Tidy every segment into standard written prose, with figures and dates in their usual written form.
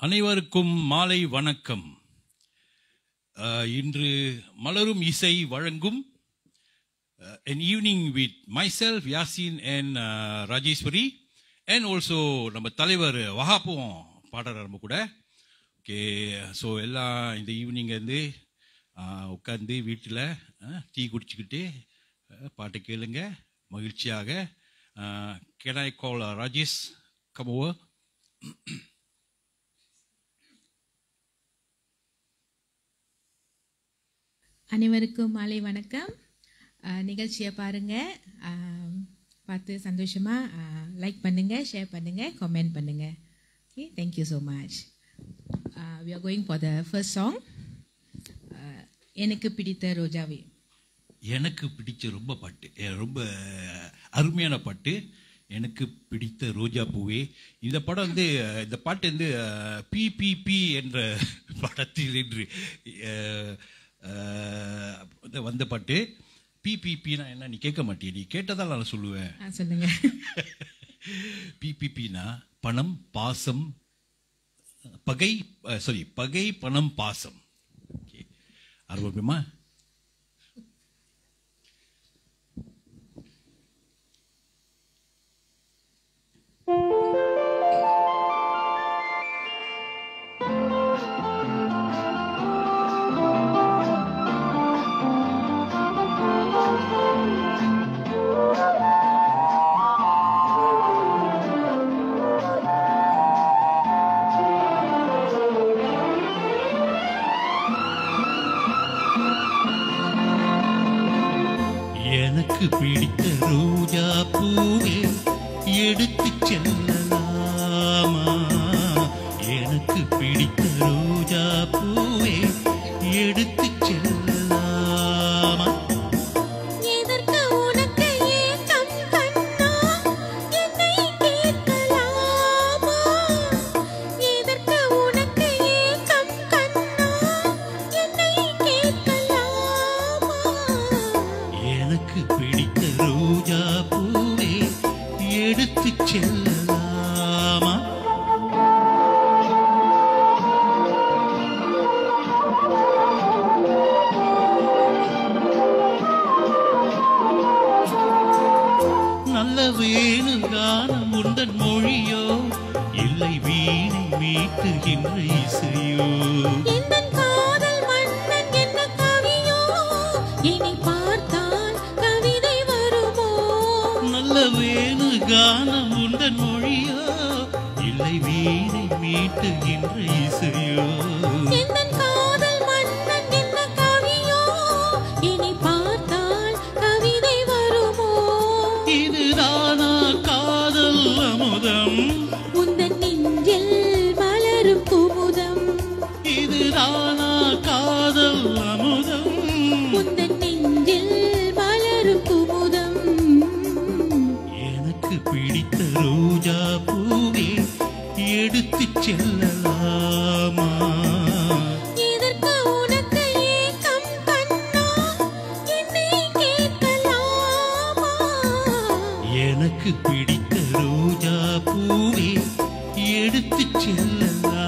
அனைவருக்கும் மாலை வணக்கம். இன்று மலரும் இசை வழங்கும் an evening with myself, Yasin and Rajeshwari, and also நம்ம தலைவர் வஹாப்பும் பாடுறார் நம்ம கூட. ஓகே, ஸோ எல்லாம் இந்த ஈவினிங் வந்து உட்காந்து வீட்டில் டீ குடிச்சுக்கிட்டு பாட்டு கேளுங்க மகிழ்ச்சியாக. Can I call Rajesh come over? அனைவருக்கும் மாலை வணக்கம். நிகழ்ச்சியை பாருங்கள், பார்த்து சந்தோஷமாக லைக் பண்ணுங்கள், ஷேர் பண்ணுங்கள், கமெண்ட் பண்ணுங்கள். Okay, thank you so much. we are going for the first song. எனக்கு பிடித்த ரோஜாவே. எனக்கு பிடிச்ச ரொம்ப பாட்டு, ரொம்ப அருமையான பாட்டு, எனக்கு பிடித்த ரோஜா பூவே. இந்த படம் வந்து இந்த பாட்டு வந்து பிபிபி என்ற படத்தில் என்று வந்த பாட்டு. பிபிபினா என்ன நீ கேட்க மாட்டிய, நீ கேட்டதால் நான் சொல்லுவேன். சொல்லுங்க. பிபிபினா பணம் பாசம் பகை, பகை பணம் பாசம். ஓகே, ஆரம்பிப்போமா? எனக்கு பிடித்த ரோஜா பூவே எடுத்து செல்லலாமா? எனக்கு பிடித்த ரோஜா பூவே எடுத்து செல்லலாமா? எதற்கு உனக்கு ஏக்கம் கண்ணா, என்னை கேட்கலாமா? எதற்கு உனக்கு ஏக்கம் கண்ணா, என்னை கேட்கலாமா? எனக்கு பிடித்த ரோஜா பூவே எடுத்து செல்லலாமா? நல்ல வேணு கானம் உந்தன் மொழியோ, இல்லை வீணை மீட்டுகின்ற இசையோ? எந்தன் காதல் மன்னன் என்ன கவியோ, என்னை பார்த்தால் கவிதை வருமோ? நல்ல வேணு கானம் உந்தன் மொழியோ, இல்லை வீணை மீட்டுகின்ற இசையோ? எந்தன் காதல் மன்னன் என்ன கவியோ, என்னை பார்த்தால் கவிதை வருமோ? இதுதானா காதல் அமுதம், உந்தன் நெஞ்சில் மலரும் குமுதம். இதுதானா காதல் அமுதம், உந்தன் நெஞ்சில் மலரும் குமுதம். எனக்கு பிடித்த ரோஜா பூவே எடுத்து செல்லலாமா? எதற்கு உனக்கு ஏக்கம் கண்ணா, என்னை கேட்கலாமா? எனக்கு பிடித்த ரோஜா பூவே எடுத்து செல்லலாமா?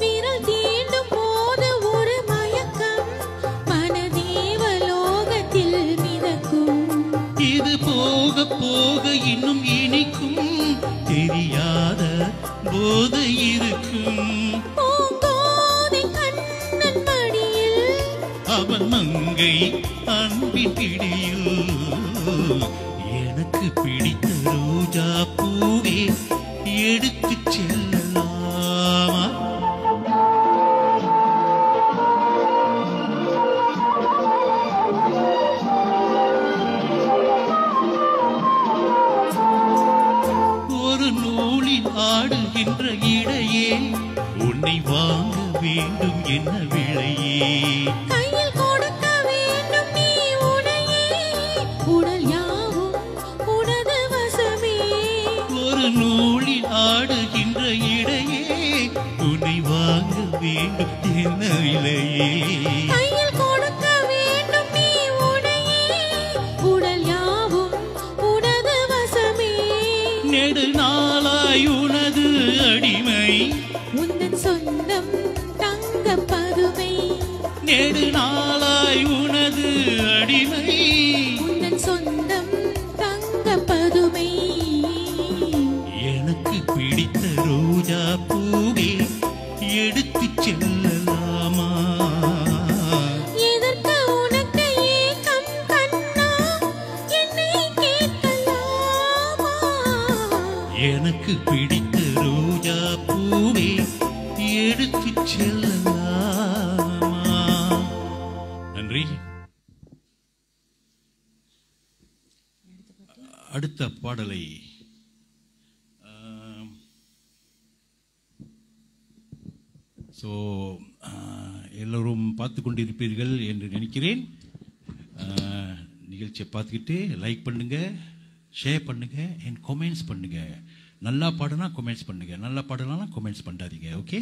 விரல் தீண்டும் போது ஒரு மயக்கம், மனதேவலோகத்தில் மிதக்கும். இது போக போக இன்னும் இனிக்கும், தெரியாத போதை இருக்கும். பூங்கோதை கண்ணன் மடியில், அவன் மங்கை அன்பின் பிடியில். எனக்கு பிடித்த ரோஜா பூவே எடுத்து செல்லலாமா? ஒரு நூலில் ஆடுகின்ற இடையே, உன்னை வாங்க வேண்டும் என்ன விலையே? கையில் கொடுக்க வேண்டும் நீ உடையே, உடல் யாவும் உனது வசமே. ஒரு நூலில் ஆடுகின்ற இடையே, உன்னை வேண்டும் என்ன விலையே கையில் கொடுக்க வேண்டும் நீ உடையே உடல் யாவும் உனது வசமே நெடு நாளாய் உனது அடிமை உந்தன் சொந்தம் தங்க பதுமை நெடு நாளாய் உனது அடிமை உந்தன் சொந்தம் தங்க பதுமை எனக்கு பிடித்த ரோஜா பூவே எடுத்துச் செல்லலாமா எதற்கு உனக்கு ஏக்கம் கண்ணா என்னை கேட்கலாமா எனக்கு பிடித்த ரோஜா பூவே எடுத்துச் செல்லலாமா நன்றி அடுத்த பாடலை ஸோ எல்லோரும் பார்த்து கொண்டிருப்பீர்கள் என்று நினைக்கிறேன். நிகழ்ச்சியை பார்த்துக்கிட்டு லைக் பண்ணுங்க, ஷேர் பண்ணுங்க அண்ட் கமெண்ட்ஸ் பண்ணுங்க. நல்லா பாடுனா கமெண்ட்ஸ் பண்ணுங்க, நல்லா பாடலாம்னா கமெண்ட்ஸ் பண்ணாதீங்க. ஓகே,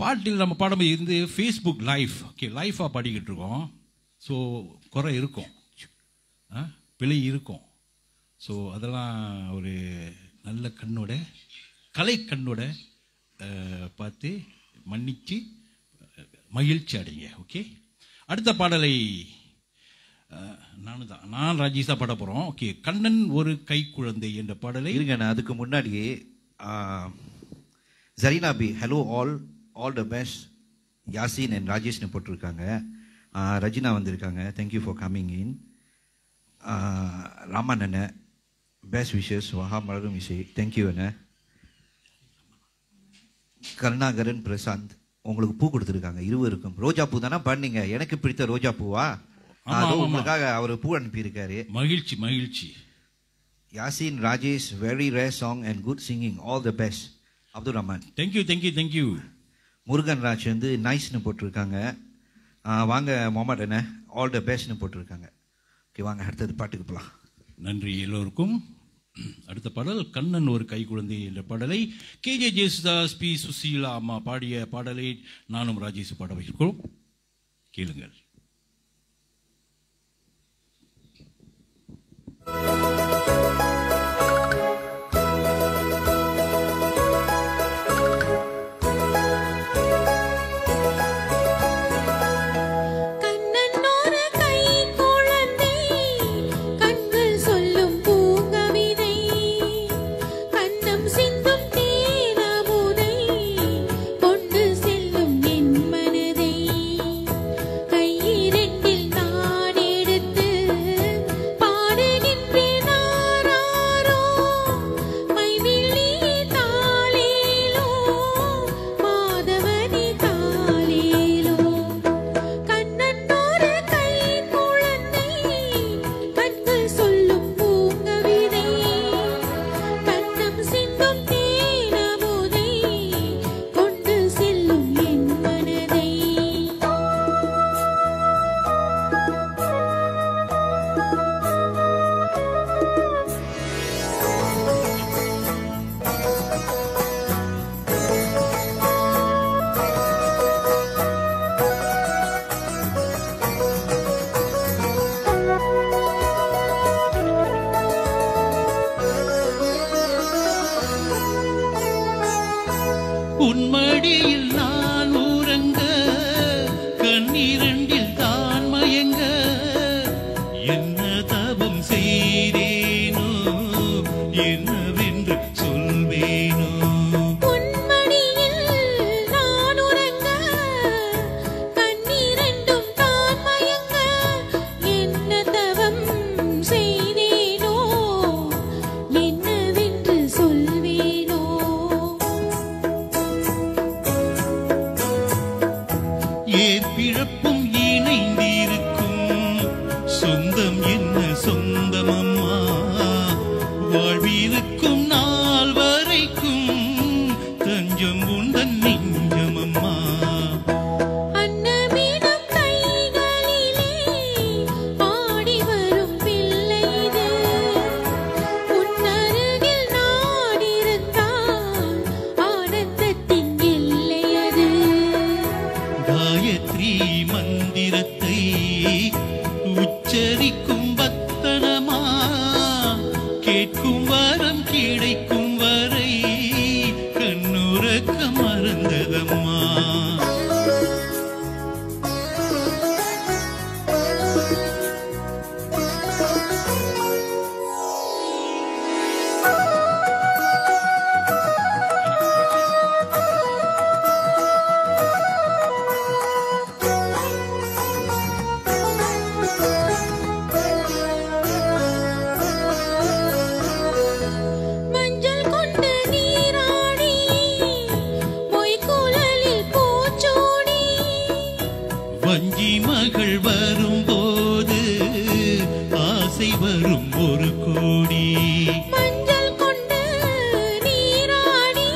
பாட்டில் நம்ம பாடம் இருந்து ஃபேஸ்புக் லைவ் ஓகே லைஃபாக பாடிக்கிட்டு இருக்கோம். ஸோ குறை இருக்கும், பிழை இருக்கும். ஸோ அதெல்லாம் ஒரு நல்ல கண்ணோட கலை கண்ணோட பார்த்து மன்னிச்சு மகிழ்ச்சி அடைங்க. ஓகே, அடுத்த பாடலை நான் ராஜேஷா பாட போகிறோம். ஓகே, கண்ணன் ஒரு கை குழந்தை என்ற பாடலை இருங்க. நான் அதுக்கு முன்னாடியே Zarina B hello all the best Yasin and ராஜேஷ்னு போட்டிருக்காங்க. ரஜினா வந்திருக்காங்க, thank you for coming in. Raman அண்ணன் பெஸ்ட் விஷஸ் வஹா மலரும் இசை, தேங்க்யூ அண்ணன். கருணாகரன் பிரசாந்த் உங்களுக்கு பூ கொடுத்துருக்காங்க, இருவருக்கும். ரோஜா பூ தானே பண்ணீங்க, எனக்கு பிடித்த ரோஜா பூவா? உங்களுக்காக அவர் பூ அனுப்பியிருக்காரு. மகிழ்ச்சி மகிழ்ச்சி. Yasin Rajesh very rare song and good singing, all the best. Abdul Rahman thank you thank you thank you. Murugan Raj வந்து நைஸ்னு போட்டிருக்காங்க. வாங்க முகமது அண்ணே ஆல் த பெஸ்ட்னு போட்டிருக்காங்க. ஓகே, வாங்க அடுத்தது பாட்டுக்கு போகலாம். நன்றி எல்லோருக்கும். அடுத்த பாடல் கண்ணன் ஒரு கை குழந்தை என்ற பாடலை KJ ஜேசுதாஸ், பி சுசீலா அம்மா பாடிய பாடலை நானும் ராஜேஷ் பாட வைக்கிறோம், கேளுங்கள். உன்மடியில் நான் உறங்க கண்ணீரண்டில் தான் மயங்க என்ன தபம் செய்தேனோ என்னவென்று சொல்வேனோ. பிறப்பும் இணைந்திருக்கும் சொந்தம் என்ன சொந்தமம்மா, வாழ்விருக்கும் நாள் வரைக்கும் தஞ்சம் உந்தன் நெஞ்சமம்மா. உன்னருகில் நான் இருந்தால் ஆனந்தத்தின் எல்லை மந்திரத்தை உச்சரிக்கும் பத்தனமா கேட்கும் வரம் கிடைக்கும் வரை கண்ணுறக்க மறந்ததம்மா. வஞ்சி மகள் வரும்போது ஆசை வரும் ஒரு கோடி. மஞ்சள் கொண்டு நீராடி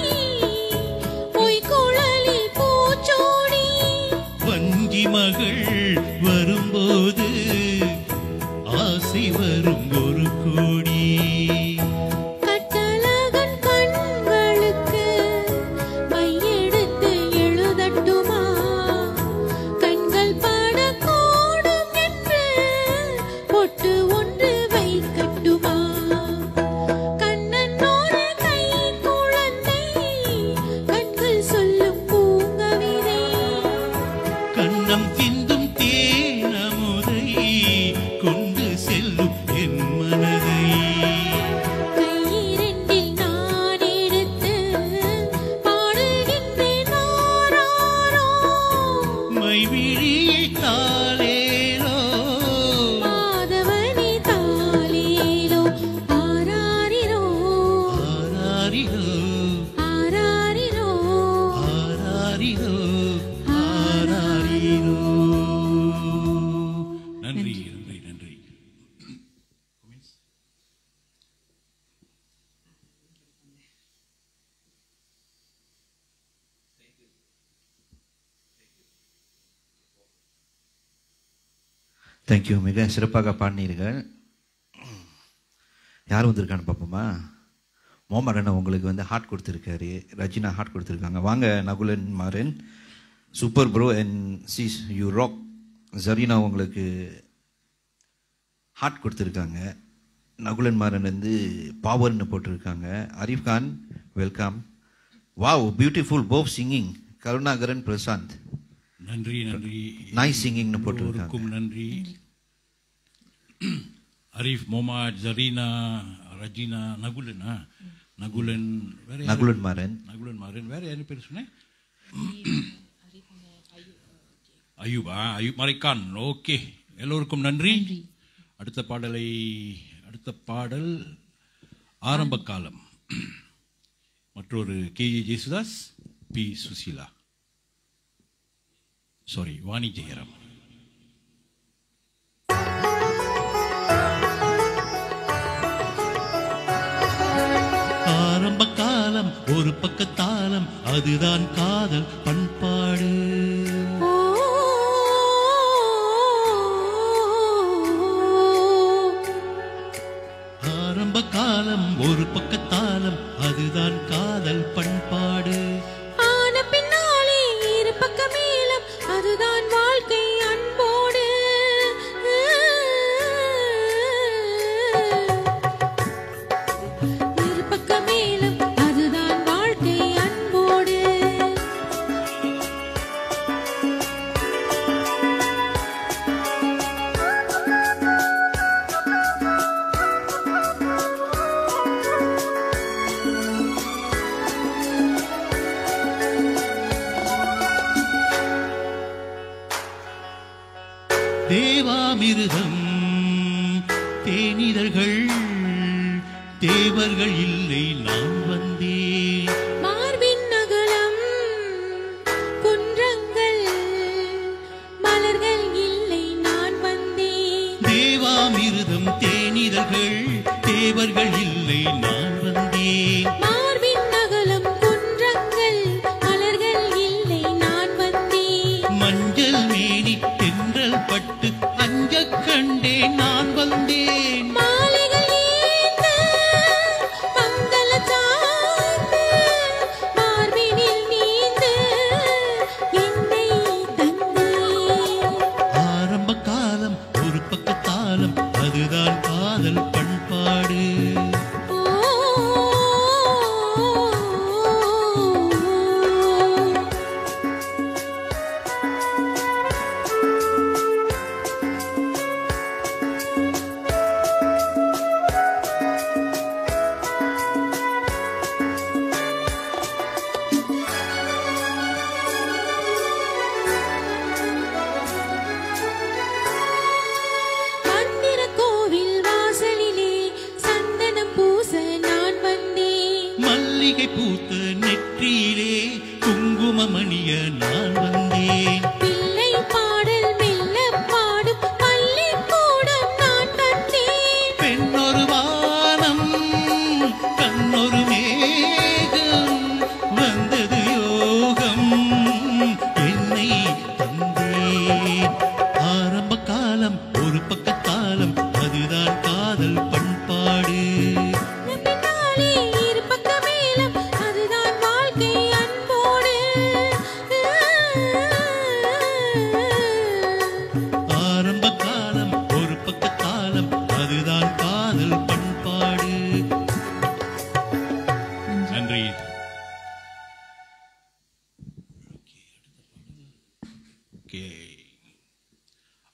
பொய்க்குழலில் பூச்சோடி. வஞ்சி மகள் வரும்போது ஆசை வரும் ஒரு கோடி. கட்டழகன் கண்களுக்கு மையெடுத்து எழுதட்டுமா? கண்கள் படக்கூடும் என்று பொட்டு ஒன்று வைக்கட்டுமா? கண்ணனோடு கை குழந்தை கண்கள் சொல்லும் பூங்கவிதை. கண்ணம் சிந்தும் தேனமுதை கொண்டு செல்லும் என் மனதை. கையிரண்டில் நான் எடுத்து பாடுகின்றேன் ஆராரோ. மைவிழியை தாளேலோ மாதவனே தாலேலோ. ஆராரிரோ ஆராரிரோ ஆராரிரோ. ஆராரிரோ ஆராரிரோ. நன்றி நன்றி நன்றி. தேங்க்யூ. மிக சிறப்பாக பாடினீர்கள். யார் வந்திருக்கான்னு பார்ப்போமா? மோமர் அண்ணா உங்களுக்கு வந்து ஹார்ட் கொடுத்துருக்காரு, ரஜினா ஹார்ட் கொடுத்துருக்காங்க. வாங்க Nakulan Maran, super bro and சீஸ் யூ ராக். ஜரீனா உங்களுக்கு ஹார்ட் கொடுத்துருக்காங்க. நகுலன் மாறன் வந்து பவர்னு போட்டிருக்காங்க. Arif Khan welcome. Wow beautiful pop singing. Karunakaran Prashanth நன்றி நன்றி. நைஸ் சிங்கிங்னு போட்டிருக்காங்க. எல்லோருக்கும் நன்றி. அரீஃப், மொமாட், ஜரீனா, ரஜினா, நகுலனா, நகுலன், வேற யாரு? நகுலன் மாறன். நகுலன் மாறன். வேற யாரு பேர் சொன்னேன்? அயூபா, அயூப் மரைக்கான். ஓகே, எல்லோருக்கும் நன்றி. அடுத்த பாடல் ஆரம்ப காலம். மற்றொரு KJ Yesudas, P Susheela, sorry Vani Jayaram. ஆரம்ப காலம் ஒரு பக்கத்தாலம் அதுதான் காதல் பண்பாடு. ஆரம்ப காலம் ஒரு பக்கத்தாலம் அதுதான் காதல் பண்பாடு. ஆன பின்னாலே இரு பக்க மேலம் அதுதான் வாழ்க்கை அன்போடு. இரு பக்க மேலம் அதுதான் வாழ்க்கை அன்போடு. தேவாமிருதம் தேனிதழ்கள் தேவர்கள் இல்லை நான் வந்தேன். மார்பின் அகலம் குன்றங்கள் மலர்கள் இல்லை நான் வந்தேன். தேவாமிருதம் தேனிதழ்கள் தேவர்கள் இல்லை நான் வந்தேன். மார்பின் அகலம் குன்றங்கள் மலர்கள் இல்லை நான் வந்தேன். மஞ்சள் மேனி தென்றல் பட்டு அஞ்சக் கண்டேன் நான் வந்தேன். மாலைகள் ஏந்த மங்கள சாந்து மார்பினில் நீந்து என்னை தந்தேன்.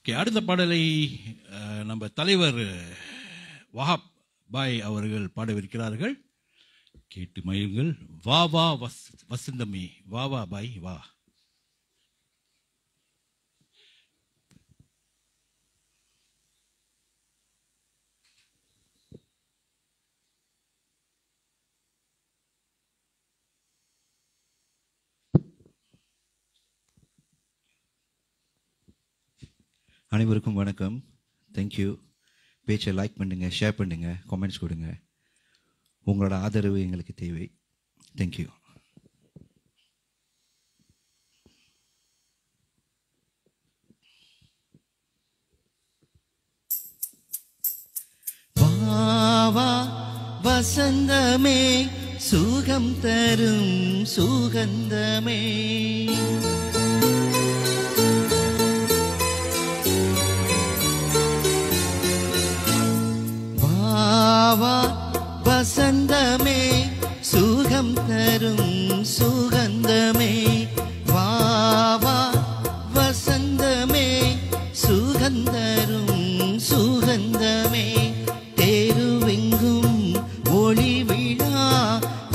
ஓகே, அடுத்த பாடலை நம்ம தலைவர் வஹாப் பாய் அவர்கள் பாடவிருக்கிறார்கள். கேட்டு மகிழுங்கள். வா வா வசந்தமே, வா வா பாய் வா. அனைவருக்கும் வணக்கம். தேங்க்யூ. பேச்சை லைக் பண்ணுங்கள், ஷேர் பண்ணுங்கள், கமெண்ட்ஸ் கொடுங்க. உங்களோட ஆதரவு எங்களுக்கு தேவை. தேங்க்யூ. வாவா வசந்தமே, சுகம் தரும் சுகந்தமே, வாவா வசந்தமே, சுகம் தரும் சுகந்தமே, வாவா வசந்தமே, சுகந்தரும் சுகந்தமே, தெருவெங்கும் ஒளி விழா,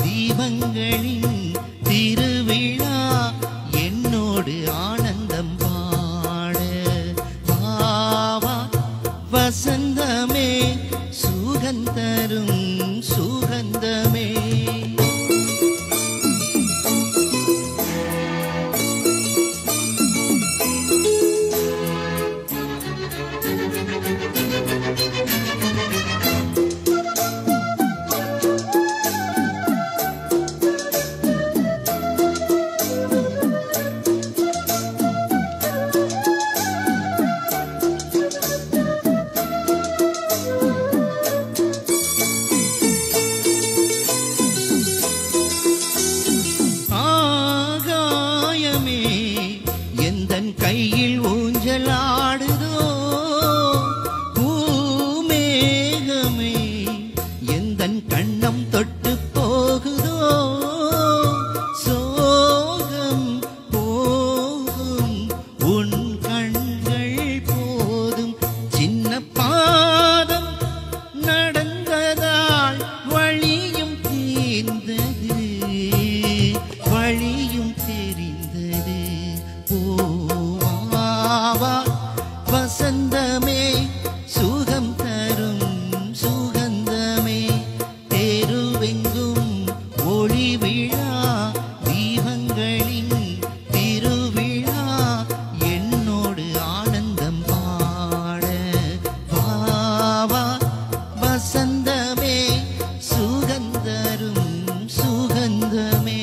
தீபங்களின் திருவிழா, என்னோடு ஆனந்தம் பாட, வாவா வசந்தமே, சுகந்தரும் சுகந்தமே. ஆகாயமே எந்தன் கையில் ஊஞ்சலாடுதோ, பூமேகமே எந்தன் கண்ணம் தொட்டு போகுதோ, சோகம் போகும் உன் கண்கள் போதும், சின்ன பாதம் நடந்ததால் வழியும் தீர்ந்தது, வழியும் தெரிந்தது. போவாவா வசந்தமே, சுகம் தரும் சுகந்தமே, தெருவெங்கும் ஒளி விழா, தீபங்களின் திருவிழா, என்னோடு ஆனந்தம் பாட, வாவா வசந்தமே, சுகந்தரும் சுகந்தமே.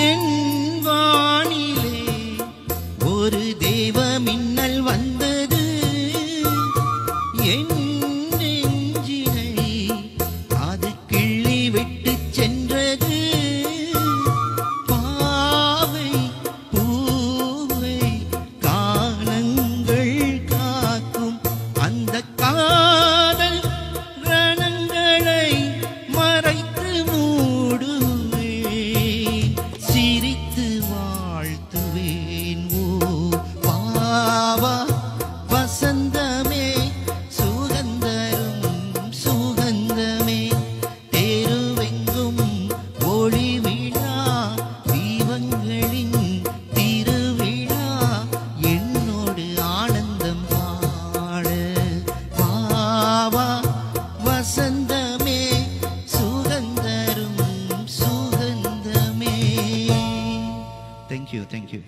என் வானிலே ஒரு தேவ மின்னல் வந்தது, என் நெஞ்சினை அது கிள்ளி விட்டு சென்றது, பாவை பூவை காலங்கள் காக்கும், அந்த காதல் ரணங்களை மறைத்து மூடுவேன், சிரித்து வாழ்த்துவேன். ஓ பாவா வசந்தமே, சுகந்தரும் சுகந்தமே, தெருவெங்கும் ஒளி விழா, தீபங்களின் திருவிழா, என்னோடு ஆனந்தம் பாட, வாவா வசந்தமே, சுகந்தரும் சுகந்தமே. தேங்க்யூ. தேங்க்யூ.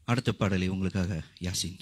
அடுத்த பாடலை உங்களுக்காக யாசின்.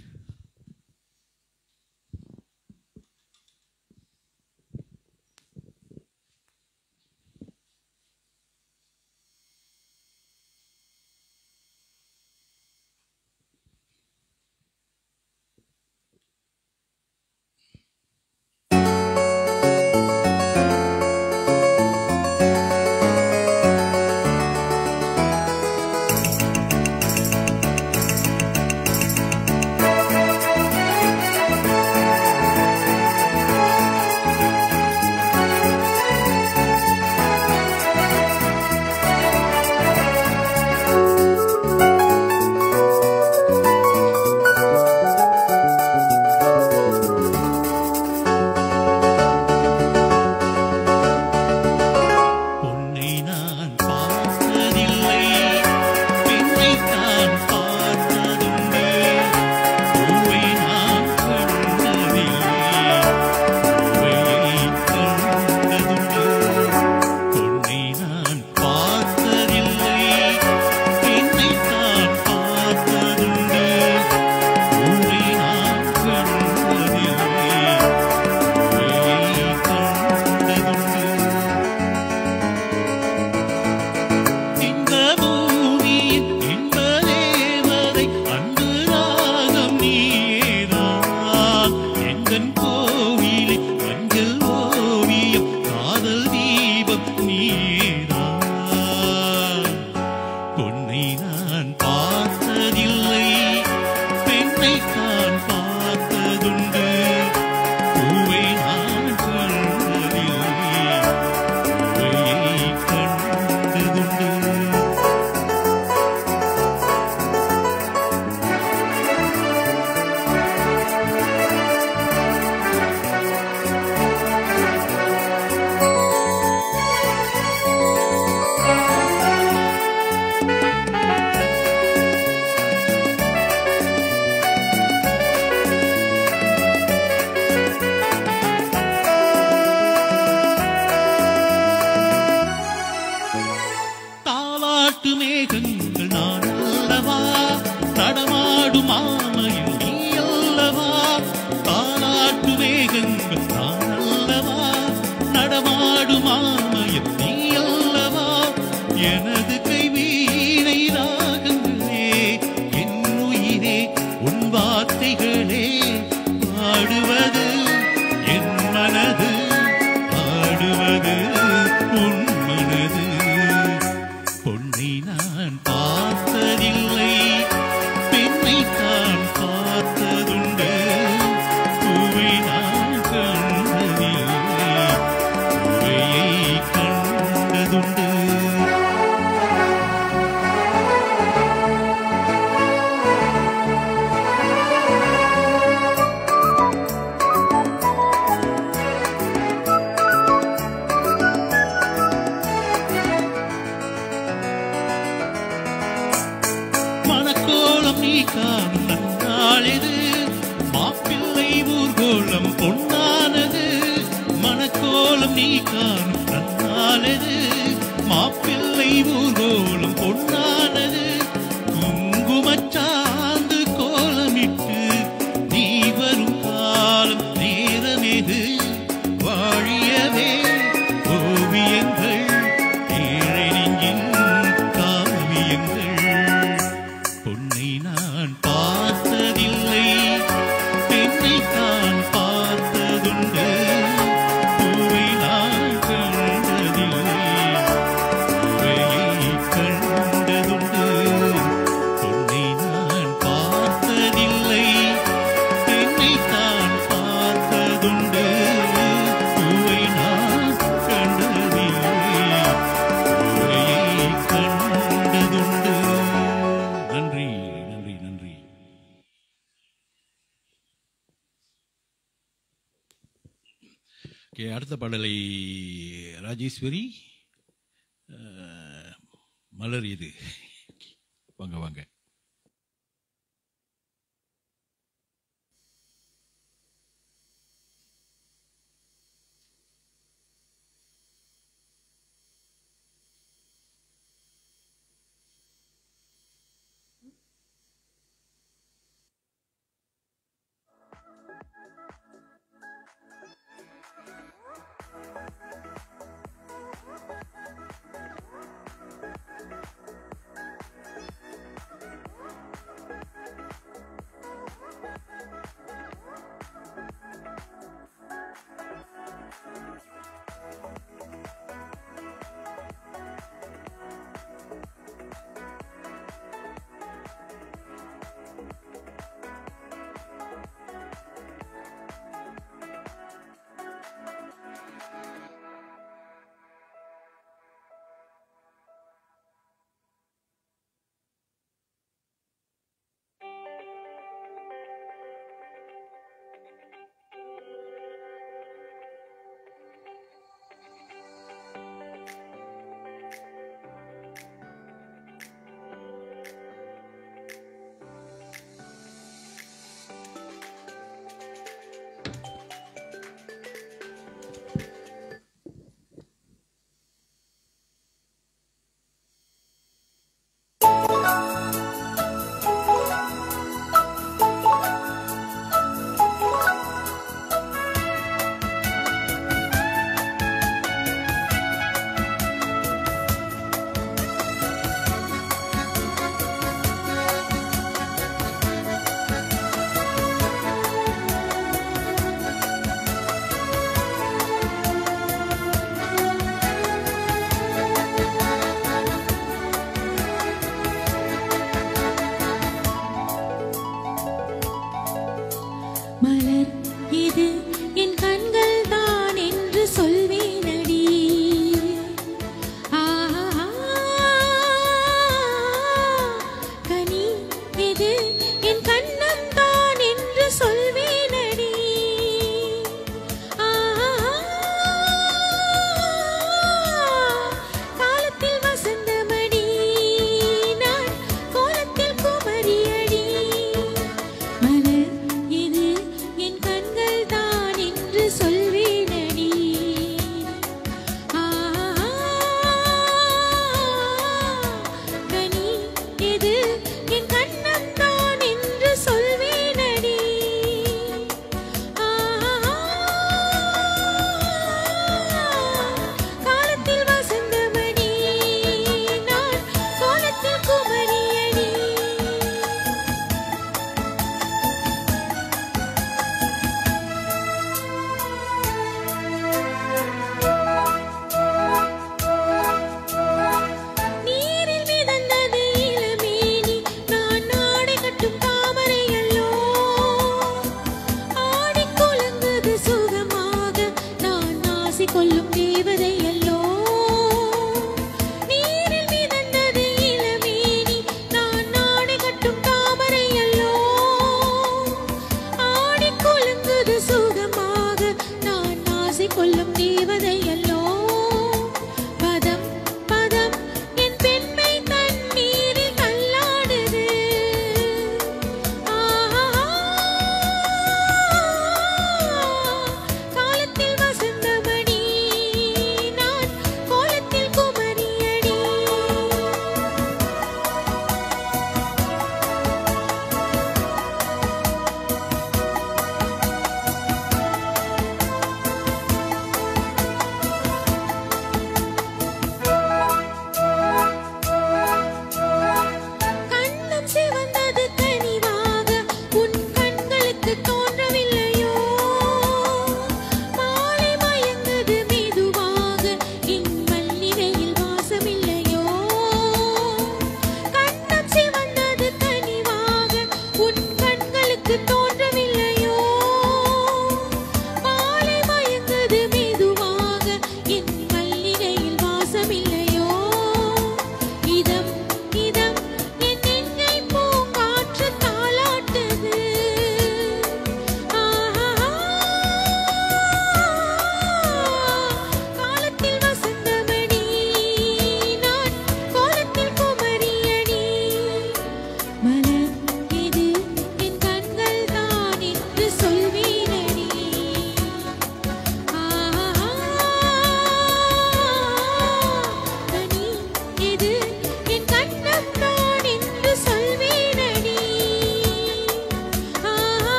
நடமாடும் ஆமையில் நீ அல்லவா, தாலாட்டு மேகங்கள் நான் அல்லவா, நடமாடும் ஆமையில் நீ அல்லவா, எனது கைவீணை ராகங்களே, என் உயிரே உன் வார்த்தைகளே பாடுவது என் மனது, பாடுவது உன் மனது. பொன்னை நான் பார்த்ததில்லை, பெண்ணை தான் பார்த்ததுண்டு, பூவை நான் கண்டதில்லை, பூவையை கண்டதுண்டு. மணக்கோலம் நீ காணும் நன்னாளிது, மாப்பிள்ளை ஊர்கோலம் பொன்னானது. மணக்கோலம் நீ காணும் நன்னாளிது, மாப்பிள்ளை ஊர்கோலம் பொன்னானது. குங்குமச்சாந்து கோலமிட்டு நீ வரும் காலம் நேரமேது, வாழியவே ஓவியங்கள் ஏழை நெஞ்சின் காவியங்கள். பொன்னை நான் பார்த்ததில்லை, பெண்ணை தான் பார்த்ததுண்டு, பூவை நான் கண்டதில்லை, பூவையை கண்டதுண்டு. பொன்னை நான் பார்த்ததில்லை, பெண்ணை தான் பார்த்ததுண்டு, பூவை நான் கண்டதில்லை, பூவையை கண்டதுண்டு. நன்றி நன்றி நன்றி. அடுத்த பாடலை ராஜேஸ்வரி, மலர் இது. வாங்க வாங்க.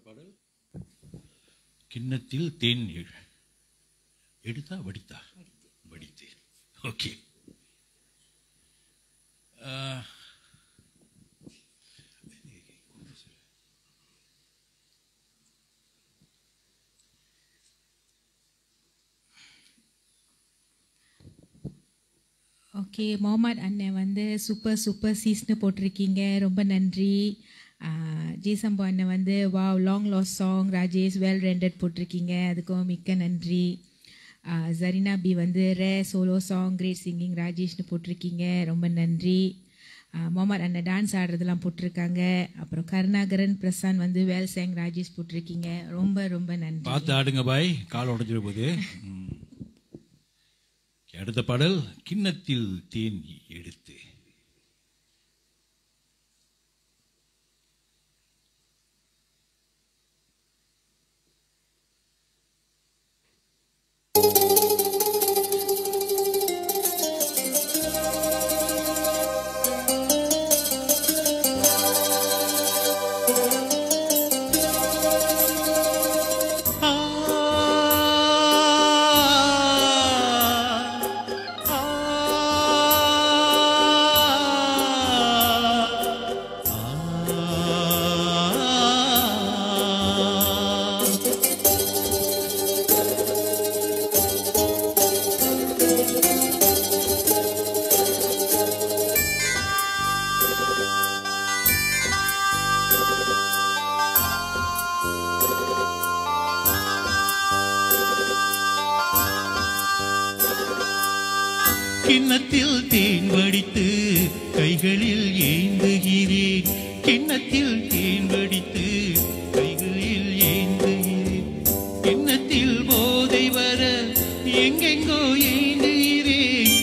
பாடல் கிண்ணத்தில் தேன் எடுத்தா வடித்தா வடித்து. Okay, okay. முகமது அண்ணன் வந்து சூப்பர் சூப்பர் சீஸ்னு போட்டிருக்கீங்க, ரொம்ப நன்றி. ஜேசம்போ அண்ணன் வந்து wow long lost song Rajesh well rendered போட்டிருக்கீங்க, அதுக்கும் மிக்க நன்றி. ஜரினா பி வந்து rare solo song great singing ராஜேஷ்னு போட்டிருக்கீங்க, ரொம்ப நன்றி. முகமது அண்ணன் டான்ஸ் ஆடுறதெல்லாம் போட்டிருக்காங்க. அப்புறம் கருணாகரன் பிரசாந்த் வந்து வேல் சேங் ராஜேஷ் போட்டிருக்கீங்க, ரொம்ப ரொம்ப நன்றி. பார்த்து ஆடுங்க பாய், கால் உடஞ்சிட போகுது. அடுத்த பாடல் கிண்ணத்தில் தேன் எடுத்து. கிண்ணத்தில் தேன் வடித்து கைகளில் ஏந்துகிறேன், கிண்ணத்தில் தேன் வடித்து கைகளில் ஏந்துகிறேன், கிண்ணத்தில் போதை வர எங்கெங்கோ ஏந்துகிறேன்.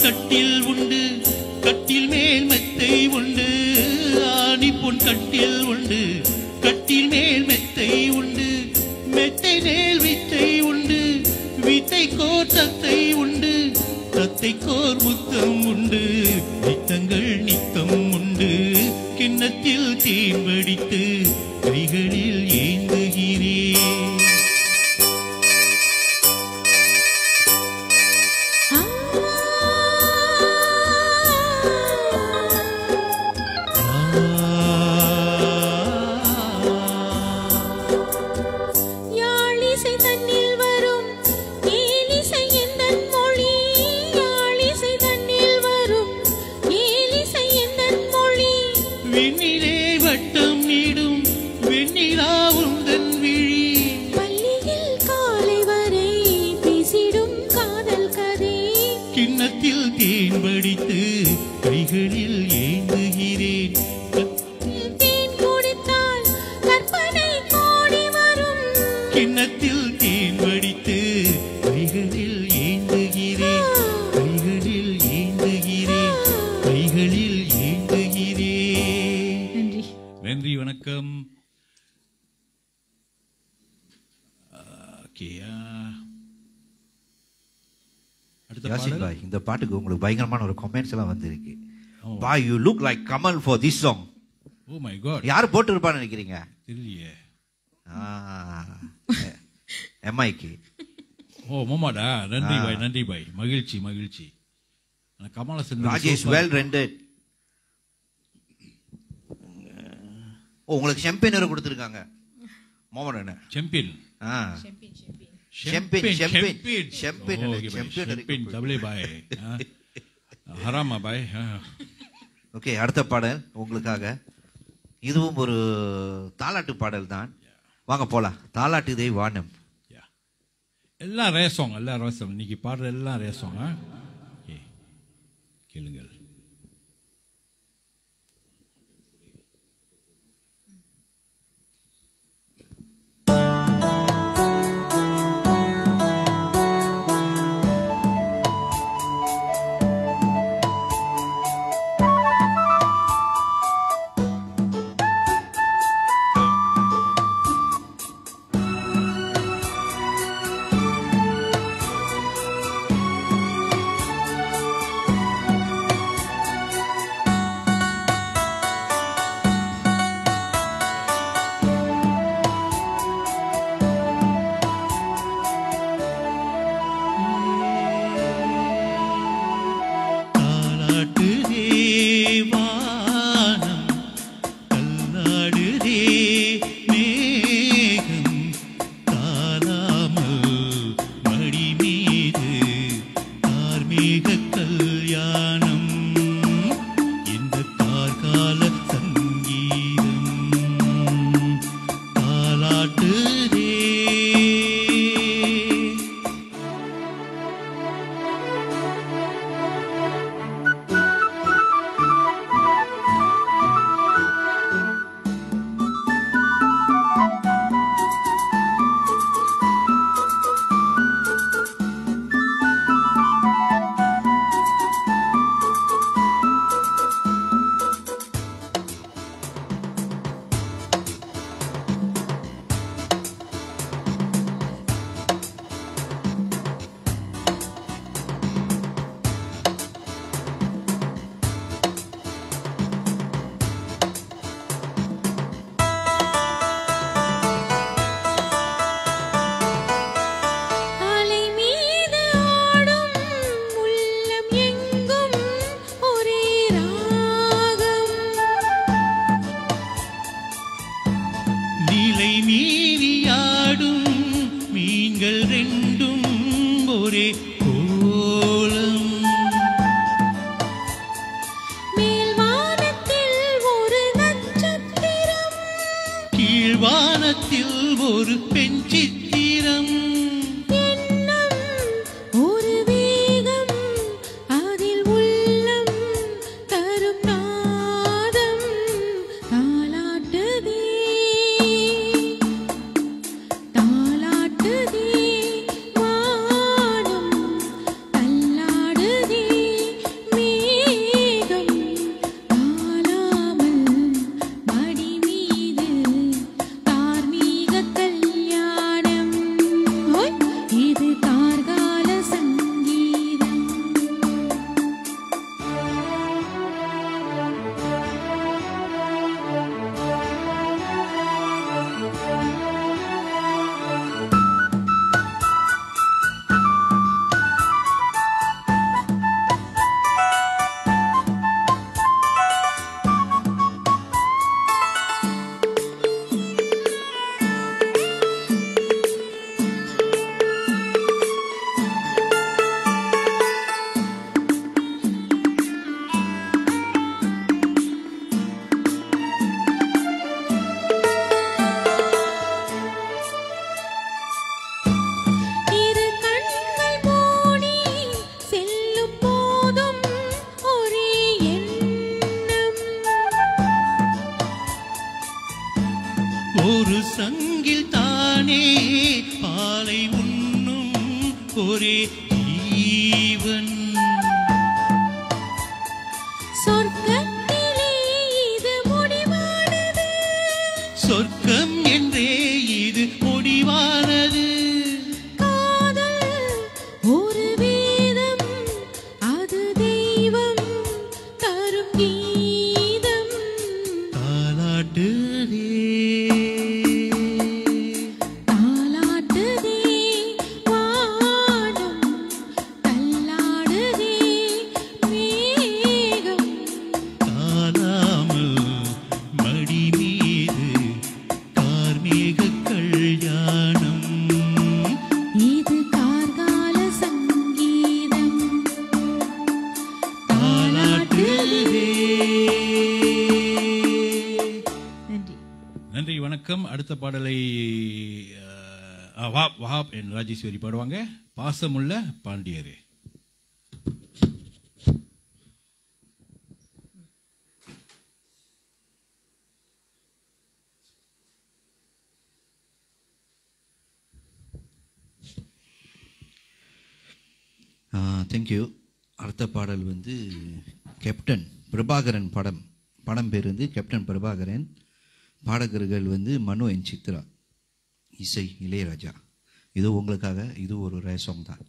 கட்டில் உண்டு, கட்டில் மேல் மெத்தை உண்டு, ஆணி பொன் கட்டில் உண்டு, கட்டில் மேல் மெத்தை உண்டு, மெத்தை மேல் வித்தை உண்டு, வித்தை கோர் தத்தை உண்டு, தத்தை கோர் முத்தம் உண்டு, நித்தங்கள் நித்தம் உண்டு, கிண்ணத்தில் தேன் வடித்து கைகளில் ஏந்துகிறேன். கிண்ணத்தில் தேன் வடித்து கைகளில் ஏந்துகிறேன். தேன் குடித்தால் கற்பனை கோடி வரும். கிண்ணத்தில் தேன் வடித்து கைகளில் ஏந்துகிறேன், கைகளில் ஏந்துகிறேன், கைகளில் ஏந்துகிறேன். நன்றி. நன்றி, வணக்கம். அடுத்த யாசின் பாடல் பாய், இந்த பாட்டுக்கு உங்களுக்கு பயங்கரமான ஒரு கமெண்ட்ஸ் எல்லாம் வந்திருக்கு. பாய், you look like Kamal for this song. Oh my god, யாரு போட்டிருப்பான்னு நினைக்கிறீங்க? தெரியலையே. எம்ஐக்கு. ஓ மோமாடா, நன்றி பாய், நன்றி பாய், மகிழ்ச்சி மகிழ்ச்சி. Kamalahasan Rajesh well rendered. Oh, உங்களுக்கு ஷாம்பியன் வேற கொடுத்திருக்காங்க. மோமன் என்ன சாம்பியன்? தபலே பாய், ஹராமா பாய். ஓகே, அடுத்த பாடல் உங்களுக்காக. இதுவும் ஒரு தாலாட்டு பாடல் தான். வாங்க போலாம். தாலாட்டுதே வானம். எல்லாம் ரேசம், எல்லாம் ரேசம். இன்னைக்கு பாடுற எல்லாம் ரேசம். கேளுங்கள். ஒரு வேதம் வணக்கம். அடுத்த பாடலை வஹாப் என் ராஜேஸ்வரி பாடுவாங்க. பாசமுள்ள பாண்டியரே. தேங்க்யூ. அடுத்த பாடல் வந்து கேப்டன் பிரபாகரன் படம் பேர் வந்து கேப்டன் பிரபாகரன். பாடகர்கள் வந்து மனு என் சித்ரா, இசை இளையராஜா. இது உங்களுக்காக, இது ஒரு ரே சாங் தான்.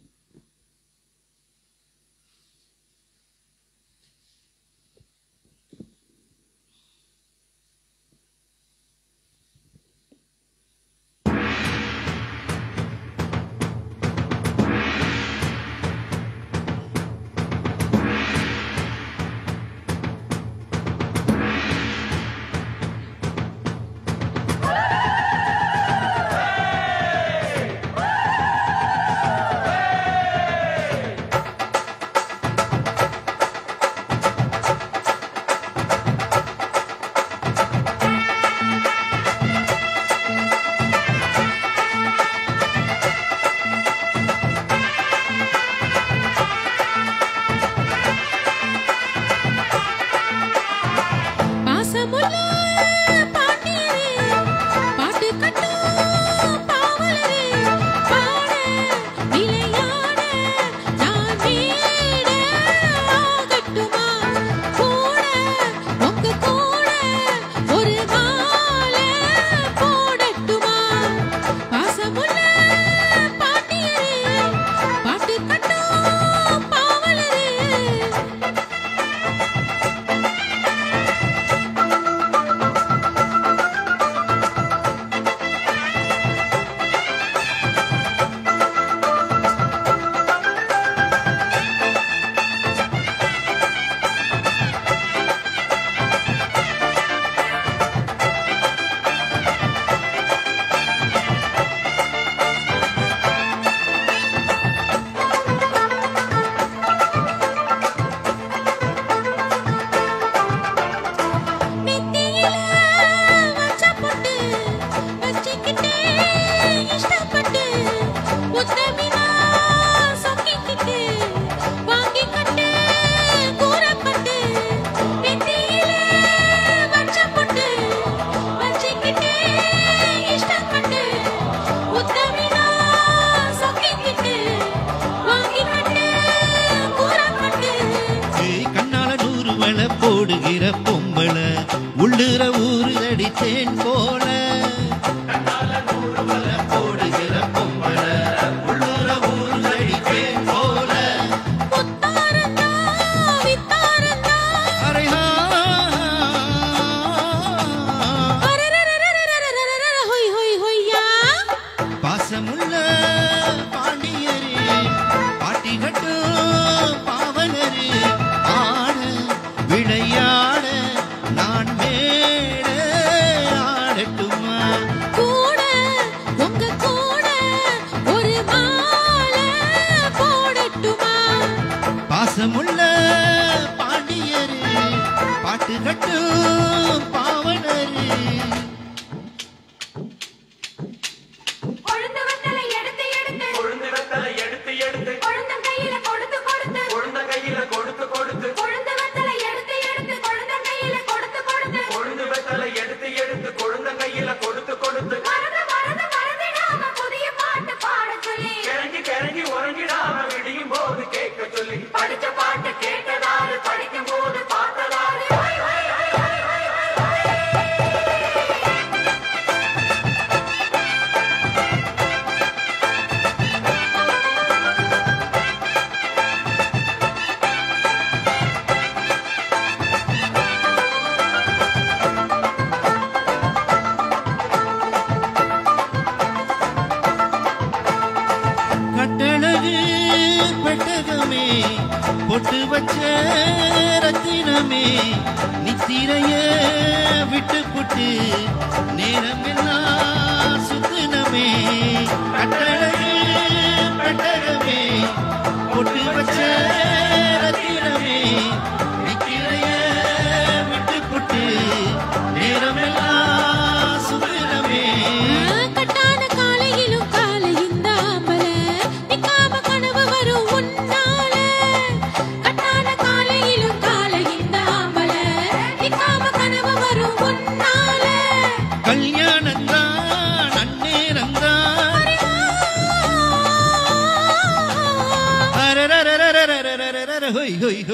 சுத்தினமே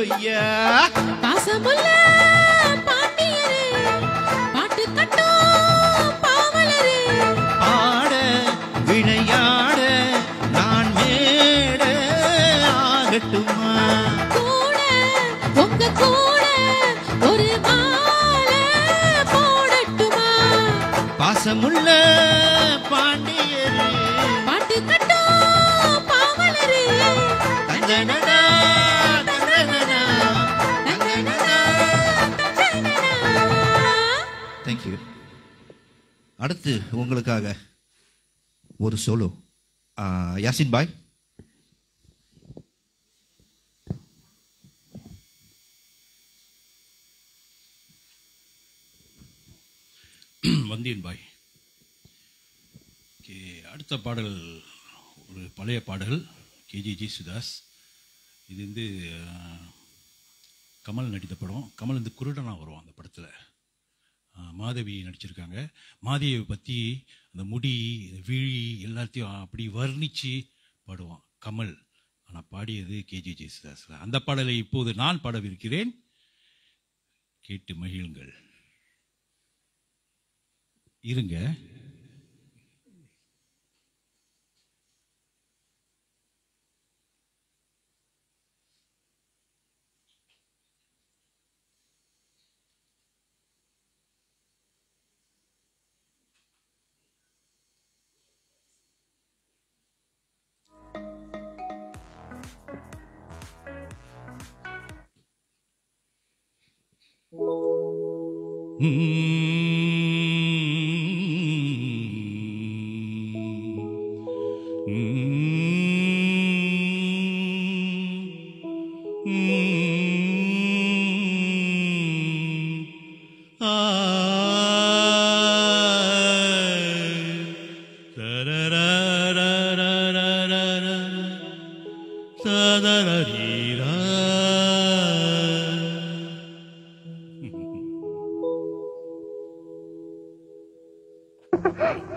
ஐயா பாசமுள்ள பாண்டியரே பாட்டு கட்டும் பாவலரே ஆட விளையாட நான் மேட ஆகட்டுமா கூட உங்க கூட ஒரு மாலை போடட்டுமா பாசமுள்ள பாண்டியரே பாட்டு கட்டும் பாவலரே தந்தனனா தந்தனனா தந்தனனா. Thank you. அடுத்து உங்களுக்காக ஒரு சோலோ. யாசின் பாய். வந்தியன் பாய். ஓகே, அடுத்த பாடல் ஒரு பழைய பாடல், கேஜி சுதாஸ். இது வந்து கமல் நடித்த படம். கமல் வந்து குருடனாக வருவான் அந்த படத்தில். மாதவி நடிச்சிருக்காங்க. மாதவியை பற்றி அந்த முடி விழி எல்லாத்தையும் அப்படி வர்ணித்து பாடுவான் கமல். ஆனால் பாடியது கேஜி சுதாஸ். அந்த பாடலை இப்போது நான் பாடவிருக்கிறேன், கேட்டு மகிழுங்கள். இருங்க.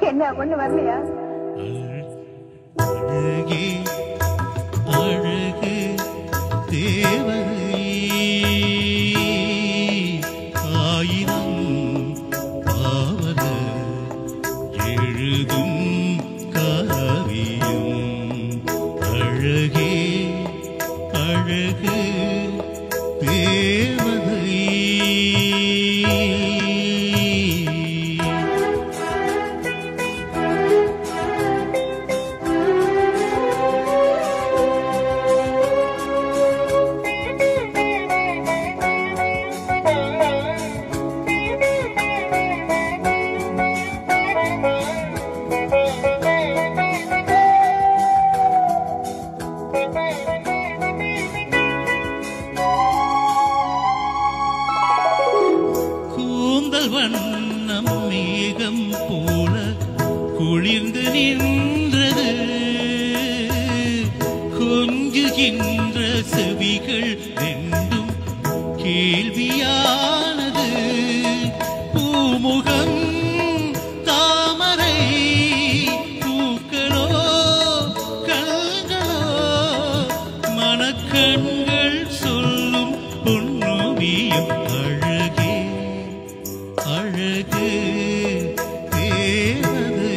என்ன ஒண்ணு வரலையா? அழகே அழகு தேவதை ஆயிரம் பாவல எழுதும் காவியம். அழகே அழகு தேவதை கூந்தல் வண்ணம் மேகம் போல குளிர்ந்து நின்றது. கொஞ்சுகின்ற செவிகள் ரெண்டும் கேள்வியானது. பூமுகம் தாமரை பூக்களோ கண்களோ மனக்கண்கள் சொல்லும் பொன்னோவியம். அழகே அழகு தேவதை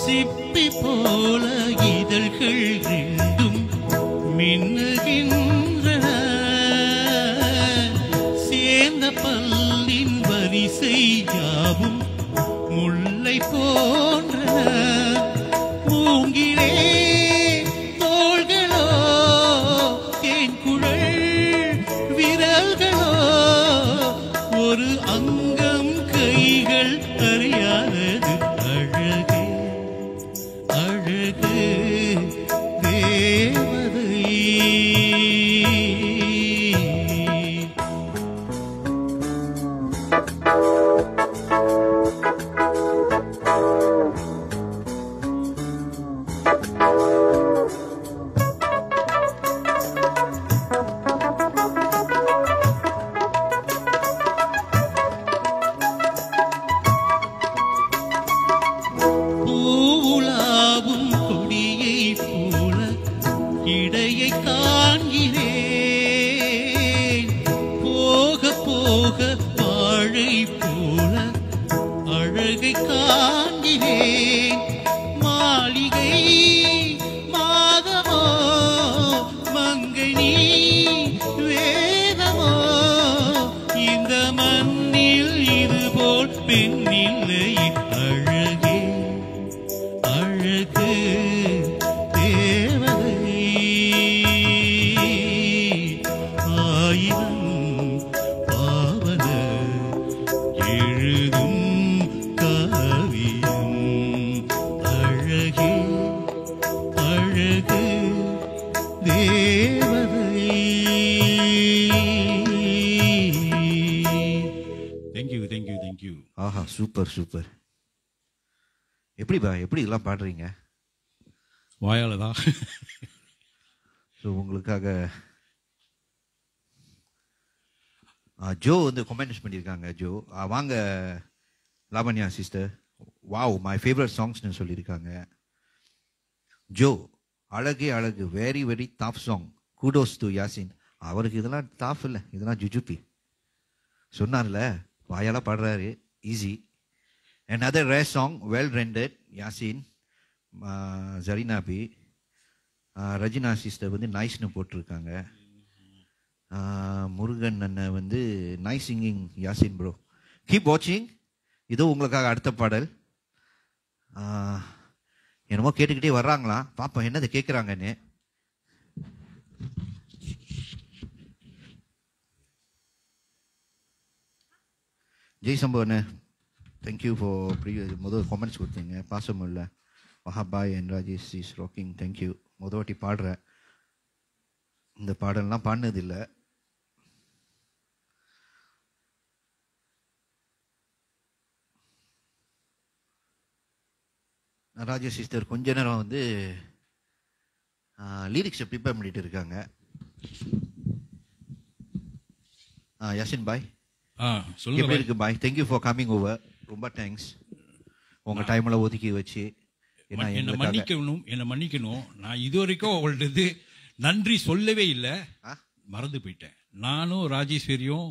சிப்பி போல இதழ்கள் ரெண்டும் மின்னுகின்றன. சேர்ந்த பல்லின் வரிசை யாவும் முல்லை போன்றன. மூங்கிலே தோள்களோ தேன்குழல் விரல்களோ ஒரு அங்கம் கைகள் அறியாதது. அழகே அழகு தேவதை மோக வாழை போல அழகை காண்கிறேன். மாளிகை மாதமோ மங்கை நீ வேதமோ, இந்த மண்ணில் இதுபோல் பெண்ணில்லை. அழகே அழகு தேவதை, ஆயிரம் பாவன எழுதும் காவியம். அழகே அழகு தேவதை. தேங்க்யூ. ஆஹா, சூப்பர் சூப்பர். எப்படிப்பா, எப்படி இதெல்லாம் பாடுறீங்க? வாயால தான். ஸோ உங்களுக்காக ஜோ வந்து கமெண்ட்ஸ் பண்ணியிருக்காங்க. ஜோ வாங்க Lavanya sister, wow my favourite சாங்ஸ்னு சொல்லியிருக்காங்க. ஜோ அழகே அழகு, very very top song, kudos to Yasin. அவருக்கு இதெல்லாம் டாப் இல்லை, இதெல்லாம் ஜுஜுபி. சொன்னார்ல, வாயால பாடுறாரு, easy. another rare song, well rendered, Yasin. Zarina B, Razina sister வந்து நைஸ்னு போட்டிருக்காங்க. முருகன் அண்ணன் வந்து nice singing Yasin bro, keep வாட்சிங். இதோ உங்களுக்காக அடுத்த பாடல். என்னமோ கேட்டுக்கிட்டே வர்றாங்களாம், பாப்போம் என்னதை கேட்குறாங்கன்னு. ஜெய் சம்பு அண்ணன், தேங்க்யூ ஃபார் முதல் கமெண்ட்ஸ் கொடுத்தீங்க. பாசம் இல்லை வஹாபாய் and Rajesh is rocking, thank you. முதல் வாட்டி பாடுறேன், இந்த பாடல்லாம் பாடினதில்லை. ராஜேஷ் சிஸ்டர் கொஞ்ச நேரம் வந்து லிரிக்ஸை ப்ரிப்பேர் பண்ணிட்டு இருக்காங்க. யாசின் பாய் எப்படி இருக்கு பாய்? தேங்க்யூ ஃபார் கமிங் ஓவர், ரொம்ப தேங்க்ஸ். உங்க டைம்ல ஒதுக்கி வச்சு என்ன மன்னிக்கணும். நான் இது வரைக்கும் அவங்கள்ட்ட நன்றி சொல்லவே இல்லை, மறந்து போயிட்டேன். நானும் ராஜேஸ்வரியும்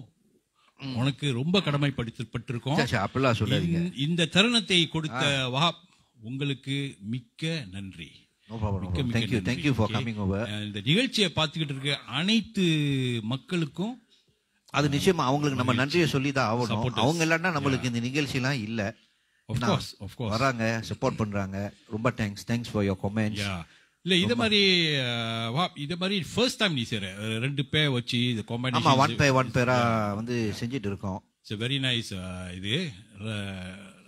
உனக்கு ரொம்ப கடமைப்பட்டிருக்கோம். அப்படிலாம் சொல்லாதீங்க. இந்த தருணத்தை கொடுத்த வஹாப் உங்களுக்கு மிக்க நன்றி. இந்த நிகழ்ச்சியை பார்த்துக்கிட்டு இருக்க அனைத்து மக்களுக்கும் அது நிச்சயமா அவங்களுக்கு நம்ம நன்றியை சொல்லிதான் ஆகணும். அவங்க இல்லைன்னா நம்மளுக்கு இந்த நிகழ்ச்சி எல்லாம் இல்ல. வராங்க, சப்போர்ட் பண்றாங்க, ரொம்ப தேங்க்ஸ் ஃபார் யுவர் கமெண்ட்ஸ். இல்ல இத மாதிரி ஃபர்ஸ்ட் டைம் நீ சேர ரெண்டு பேர் வச்சு இந்த காம்படிஷன், ஆமா ஒன் பேரா வந்து செஞ்சிட்டு இருக்கோம். It's very nice. இது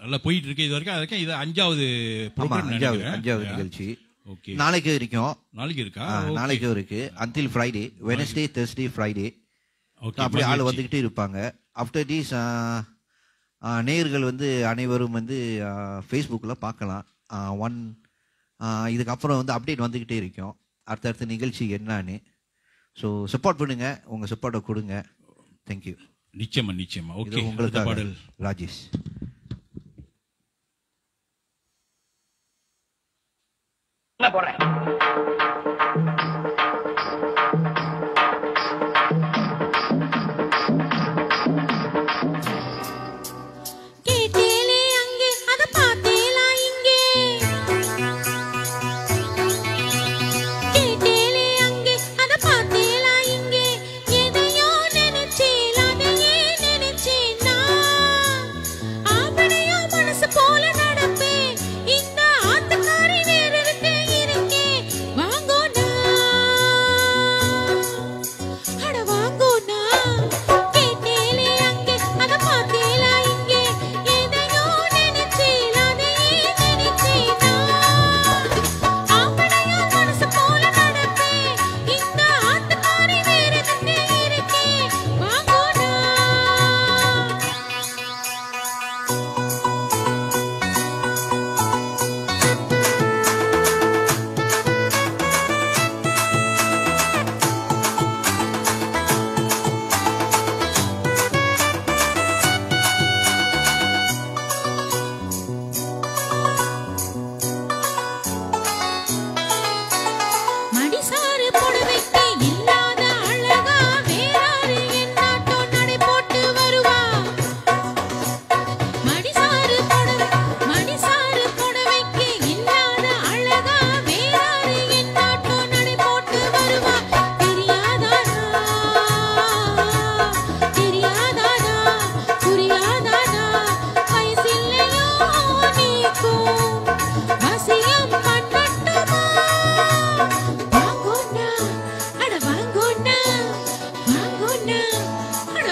நல்லா போயிட்டு இருக்கு இது வரைக்கும். அதுக்கு இது அஞ்சாவது நிகழ்ச்சி. ஓகே, நாளைக்கு இருக்கோம். நாளைக்கு இருக்கா? நாளைக்கு இருக்கு until Friday, Wednesday, Thursday, Friday. அப்படி ஆள் வந்துகிட்டே இருப்பாங்க. ஆஃப்டர் தீஸ் நேயர்கள் வந்து அனைவரும் வந்து ஃபேஸ்புக்கில் பார்க்கலாம். இதுக்கப்புறம் வந்து அப்டேட் வந்துக்கிட்டே இருக்கும் அடுத்தடுத்த நிகழ்ச்சி என்னன்னு. ஸோ சப்போர்ட் பண்ணுங்க, உங்கள் சப்போர்ட்டை கொடுங்க. தேங்க்யூ. நிச்சயமா. ஓகே, உங்களுக்கு பாடல் ராஜேஷ். போறேன் வாங்கோ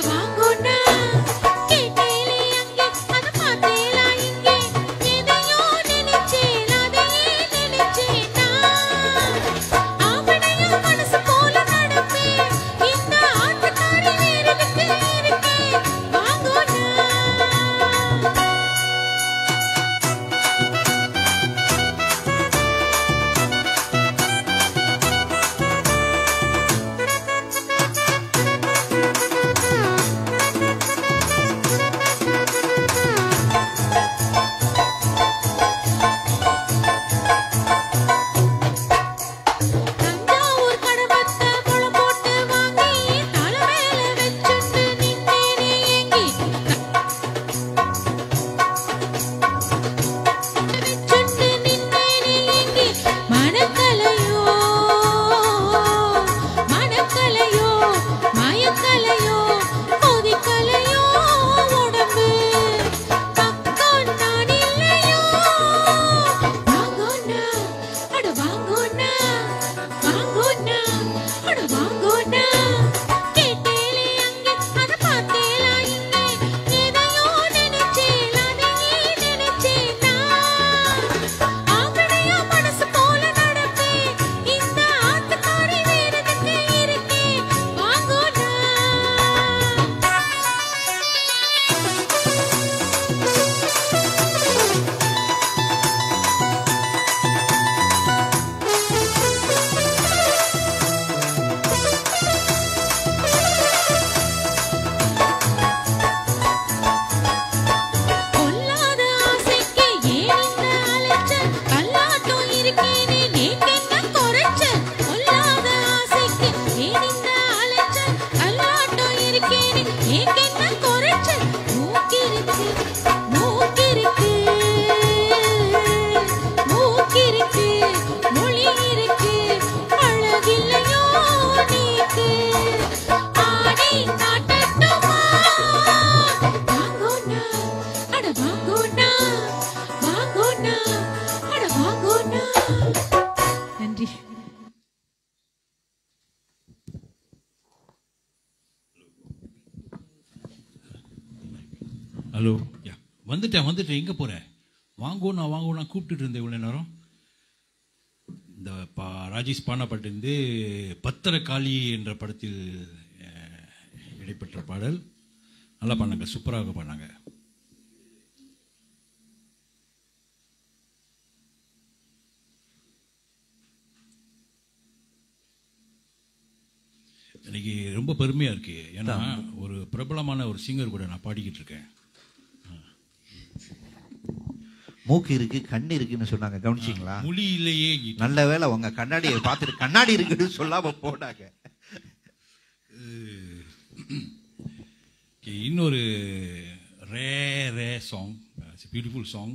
வாங்கோண்ணா கேட்டேலே அங்கே அத பார்த்தேலா இங்கே எதையோ நினைச்சேன் அதையே நினைச்சேனா ஆவணையா மனசு போல நடப்பேன் இந்த ஆட்டக்காரி வேறதுக்கு இருக்கேன் வாங்கோண்ணா தஞ்சாவூர் கடவத்தை முளம் போட்டு வாங்கி தலை மேல வச்சுட்டு நின்னேனே ஏங்கி வச்சுட்டு நின்னேனே ஏங்கி மணக்கலையோ மணக்கலையோ மயக்கலையோ கொதிக்கலையோ உடம்பு பக்கம் நான் இல்லையோ வாங்கோண்ணா அட வாங்கோண்ணா வாங்கோண்ணா அட வாங்கோண்ணா கேட்டேலே அங்கே அத பார்த்தேலா இங்கே எதையோ நினைச்சேன் அதையே நினைச்சேனா ஆவணையா மனசு போல நடப்பேன் இந்த ஆட்டக்காரி வேறதுக்கு இருக்கேன் வாங்கோண்ணா பொல்லாத ஆசைக்கு ஏன் இந்த அலைச்சல் கல்லாட்டம் இருக்கேனே நேக்கென்ன குறைச்சல் பொல்லாத ஆசைக்கு ஏன் இந்த அலைச்சல் கல்லாட்டம் இருக்கேனே நேக்கென்ன குறைச்சல் மூக்கிருக்கு மூக்கிருக்கு மூக்கிருக்கு மொழி இருக்கு அழகில்லையோ நீக்கு ஆடி காட்டட்டுமா வாங்கோண்ணா அட வாங்கோண்ணா வாங்கோண்ணா அட வாங்கோண்ணா நன்றி. ஹலோ யா வந்துட்டேன் எங்கே போகிறேன் வாங்கோண்ணா கூப்பிட்டுட்டு இருந்தேன் இவ்வளோ நேரம். இந்த ராஜேஷ் பாடப்பட்டிருந்து பத்திரகாளி என்ற படத்தில் இடைப்பெற்ற பாடல் நல்லா பண்ணாங்க, சூப்பராக பண்ணாங்க. எனக்கு ரொம்ப பெருமையாக இருக்கு, ஏன்னா ஒரு பிரபலமான ஒரு சிங்கர் கூட நான் பாடிக்கிட்டு இருக்கேன். மூக்கு இருக்கு கண்ணு இருக்குன்னு சொன்னாங்க, கவனிச்சிங்களா? மொழியிலேயே நல்ல வேளை உங்க கண்ணாடியை பார்த்துட்டு கண்ணாடி இருக்குன்னு சொல்லாம போனாங்க. இன்னொரு ரே சாங், பியூட்டிஃபுல் சாங்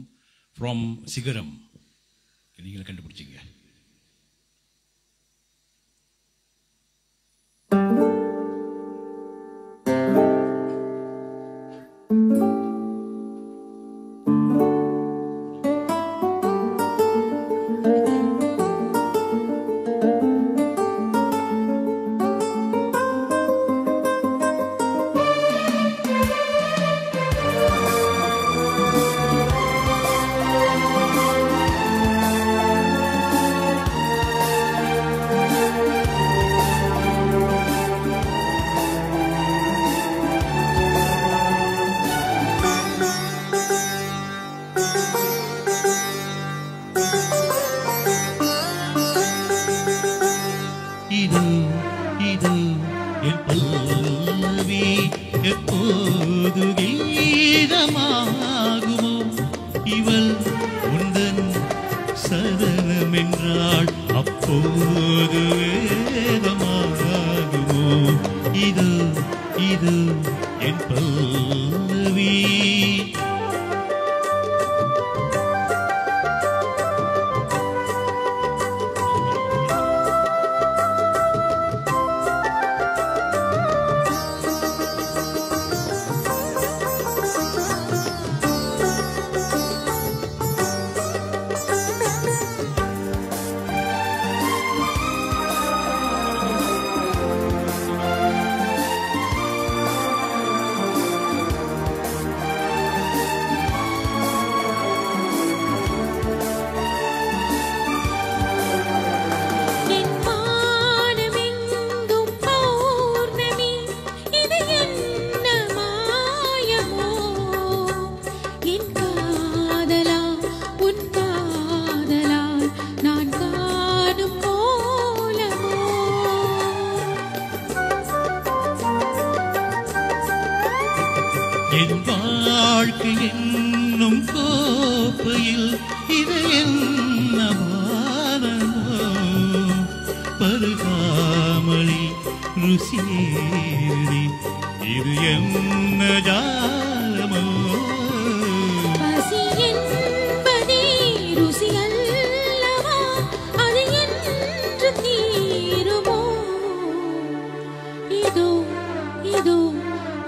ஃப்ரம் சிகரம், நீங்களே கண்டுபிடிச்சிங்க. இது என் பல்லவி எப்போது கீதமாகுமோ? இவள் உந்தன் சதனம் என்றாள் அப்போது வேதமாகுமோ? இது என் பல்லவி. என் வாழ்க்கை என்னும் கோப்பையில் இது என்ன பானமோ பருகாமலி ருசியேறி இது என்ன ஜாலமோ பசி என்பதே ருசி அல்லவா அது என்று தீருமோ இதோ இதோ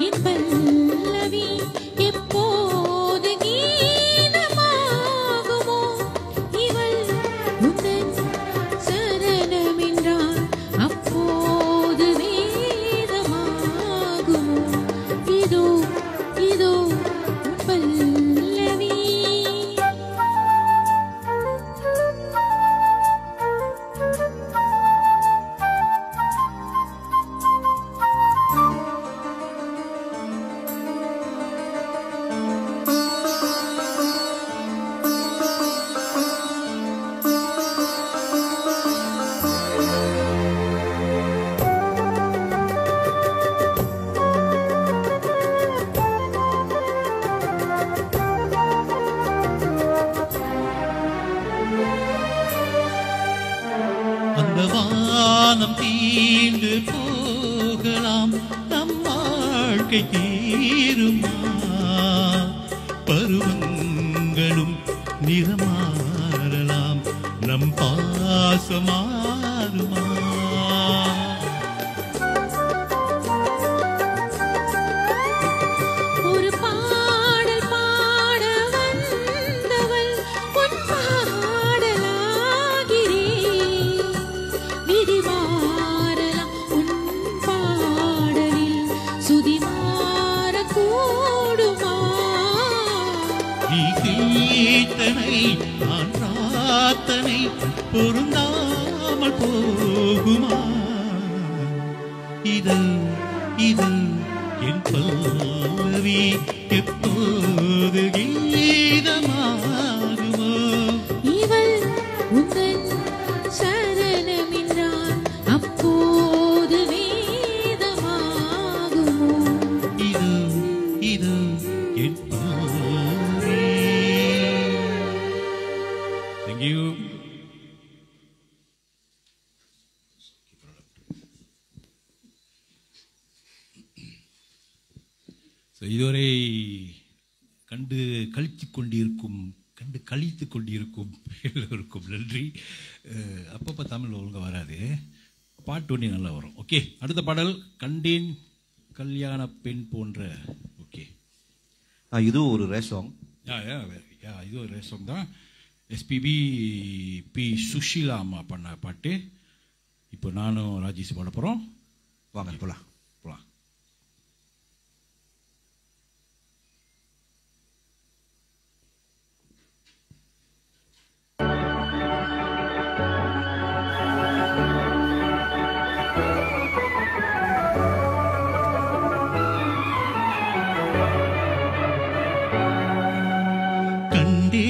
என் பல்லவி எப்போது கீதமாகுமோ இவள் உந்தன் சரணமென்றால் அப்போது வேதமாகுமோ இதோ இதோ உன் பல்லவி அந்த வானம் தீண்டு போகலாம் நம் வாழ்க்கை தீருமா பருவங்களும் நிறமாறலாம் நம் பாசமாறுமா ஒரு பாடல் பாட வந்தவள் உன் பாடலாகிறேன் விதி மாறலாம் உன் பாடலில் சுதி மாறக்கூடுமா நீ கீர்த்தனை நான் பிரார்த்தனை பொருந்தாமல் போகுமா இது இது என் பல்லவி எப்போது கீதமாகுமோ இவள் உந்தன் சரணமென்றால் அப்போது வேதமாகுமோ இது இது என் பல்லவி. Thank you. So, இதுவரை கண்டு கழித்துக் கொண்டிருக்கும் எல்லோருக்கும் நன்றி. அப்பப்போ தமிழ் ஒழுங்காக வராது, பாட்டு ஒன்றி நல்லா வரும். ஓகே, அடுத்த பாடல் கண்டேன் கல்யாண பெண் போன்ற. ஓகே, இது ஒரு ரேஸ் சாங். இது ஒரு ரேசம் தான். எஸ்பிபி பி சுஷீலா அம்மா பண்ண பாட்டு. இப்போ நானும் ராஜேஷ் பாட போகிறோம். வாங்க போலாம். போகலாம். கண்டே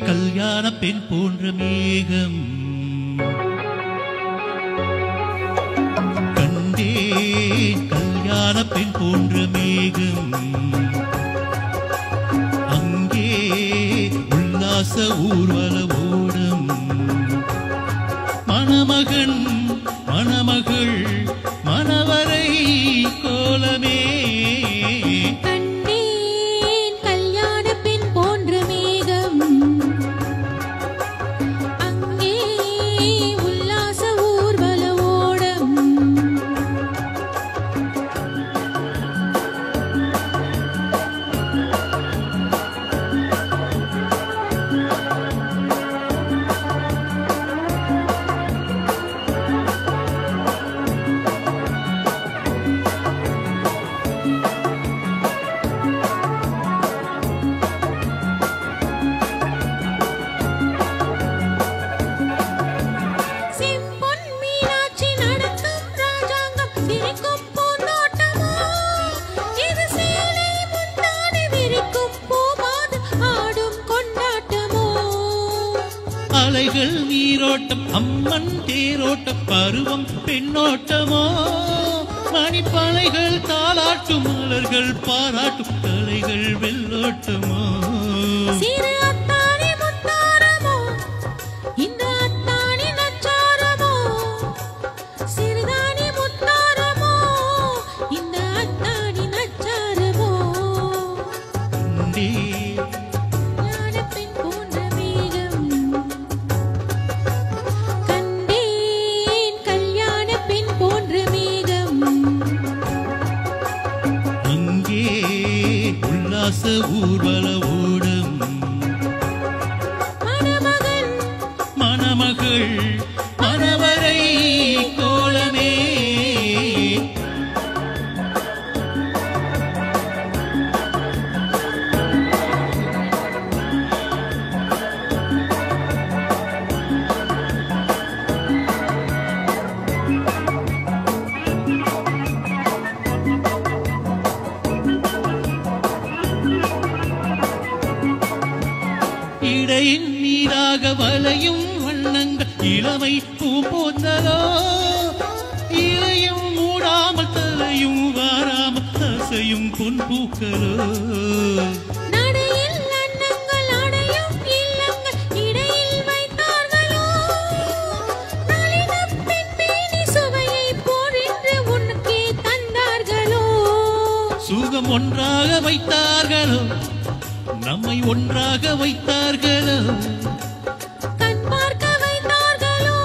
கல்யாண பெண் போன்ற மேகம் கண்டே கல்யாண பெண் போன்ற மேகம் அங்கே உல்லாச ஊர்வல ஓடம் மணமகன் மணமகள் மணவரை கோலமே கண்டேன் கல்யாண பெண் போன்ற மேகம் அங்கே உல்லாச ஊர்வல ஓடம் செம்பொன் மீனாட்சி நடத்தும் ராஜாங்கம் சிரிக்கும் பூந்தோட்டமோ இது சேலை முந்தானை விரிக்கும் பூமாது ஆடும் கொண்டாட்டமோ அலைகள் நீரோட்டம் அம்மன் தேரோட்டம் பருவம் பெண்ணோட்டமோ மணிப்பலைகள் தாளாட்டும் மலர்கள் பாராட்டும் தலைகள் வெள்ளோட்டமோ சிறு அத்தாணி முத்தாரமோ இந்த அத்தாணி நச்சாரமோ சிறுதாணி முத்தாரமோ இந்த அத்தாணி நச்சாரமோ கண்டே ஞானப்பெண் போன்ற மேகம் கண்டேன் கல்யாண பெண் போன்ற மேகம் இங்கே உல்லாச ஊர்வல ஓடம் மணமகன் மணமகள் மணவரை கோலமே இடையின் நீராக வலையும் வண்ணங்கள் இளமை பூம்போந்ததோ இலையும் மூடாமல் தலையும் வாராமல் அசையும் பொன்பூக்களோ நடையில் அன்னங்கள் அடையும் இல்லங்கள் இடையில் வைத்தார்களோ நளினம் பெண் பேணி சுவையை போரென்று உனக்கே தந்தார்களோ சுகம் ஒன்றாக வைத்தார்களோ நம்மை ஒன்றாக வைத்தார்களோ கண் பார்க்க வைத்தார்களோ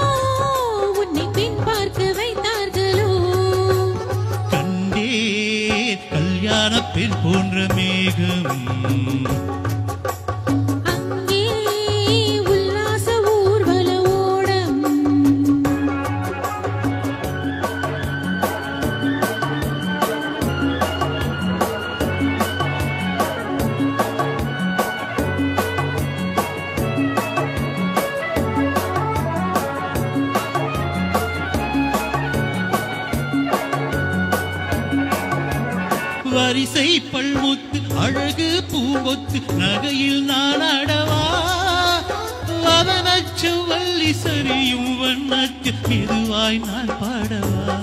உன்னை பின் பார்க்க வைத்தார்களோ கண்டே கல்யாண பெண் போன்ற மேகம் அங்கே உல்லாச ஊர்வல ஓடம் வரிசை பல்முத்து அழகு பூங்கொத்து நகையில் நான் அடவா வதனச்சுவல்லி சரியும் வண்ணத்து மெதுவாய் நான் பாடவா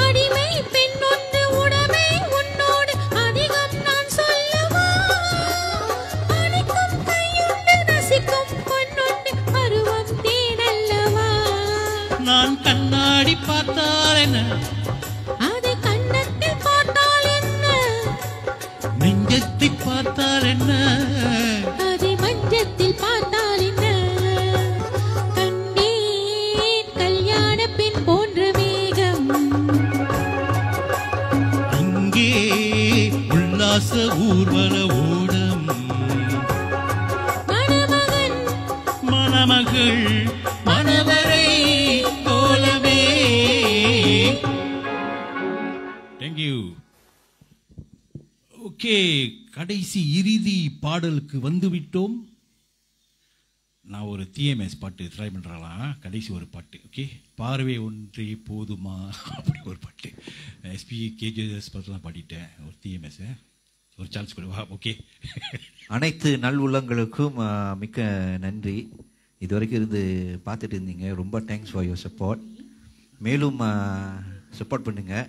அடிமை பெண் ஒன்று உடமை உன்னோடு அதிகம் நான் சொல்லவா அணைக்கும் கையுண்டு ரசிக்கும் பொன்னொன்று பருவம் தேனல்லவா நான் கண்ணாடி பார்த்தால் என்ன அதை கண்ணத்தில் பார்த்தால் என்ன நெஞ்சத்தை பார்த்தால் என்ன அதை மஞ்சத்தில் பார்த்தால் என்ன கண்டேன் கல்யாண பெண் போன்ற மேகம் அங்கே உல்லாச ஊர்வல ஓடம் மணமகன் மணமகள் மணவரை கோலமே தேங்க்யூ. ஓகே, கடைசி இறுதி பாடலுக்கு வந்து விட்டோம். நான் ஒரு டிஎம்எஸ் பாட்டு ட்ரை பண்ணுறலாம். கடைசி ஒரு பாட்டு. ஓகே, பார்வை ஒன்றே போதுமா அப்படி ஒரு பாட்டு. எஸ்பி கேஜிஎஸ் பாட்டுலாம் பாடிட்டேன். ஒரு டிஎம்எஸ் ஒரு சான்ஸ் கொடுவா. ஓகே. அனைத்து நல் உள்ளங்களுக்கும் மிக்க நன்றி. இதுவரைக்கும் இருந்து பார்த்துட்டு இருந்தீங்க. ரொம்ப தேங்க்ஸ் ஃபார் யுவர் சப்போர்ட். மேலும் சப்போர்ட் பண்ணுங்கள்.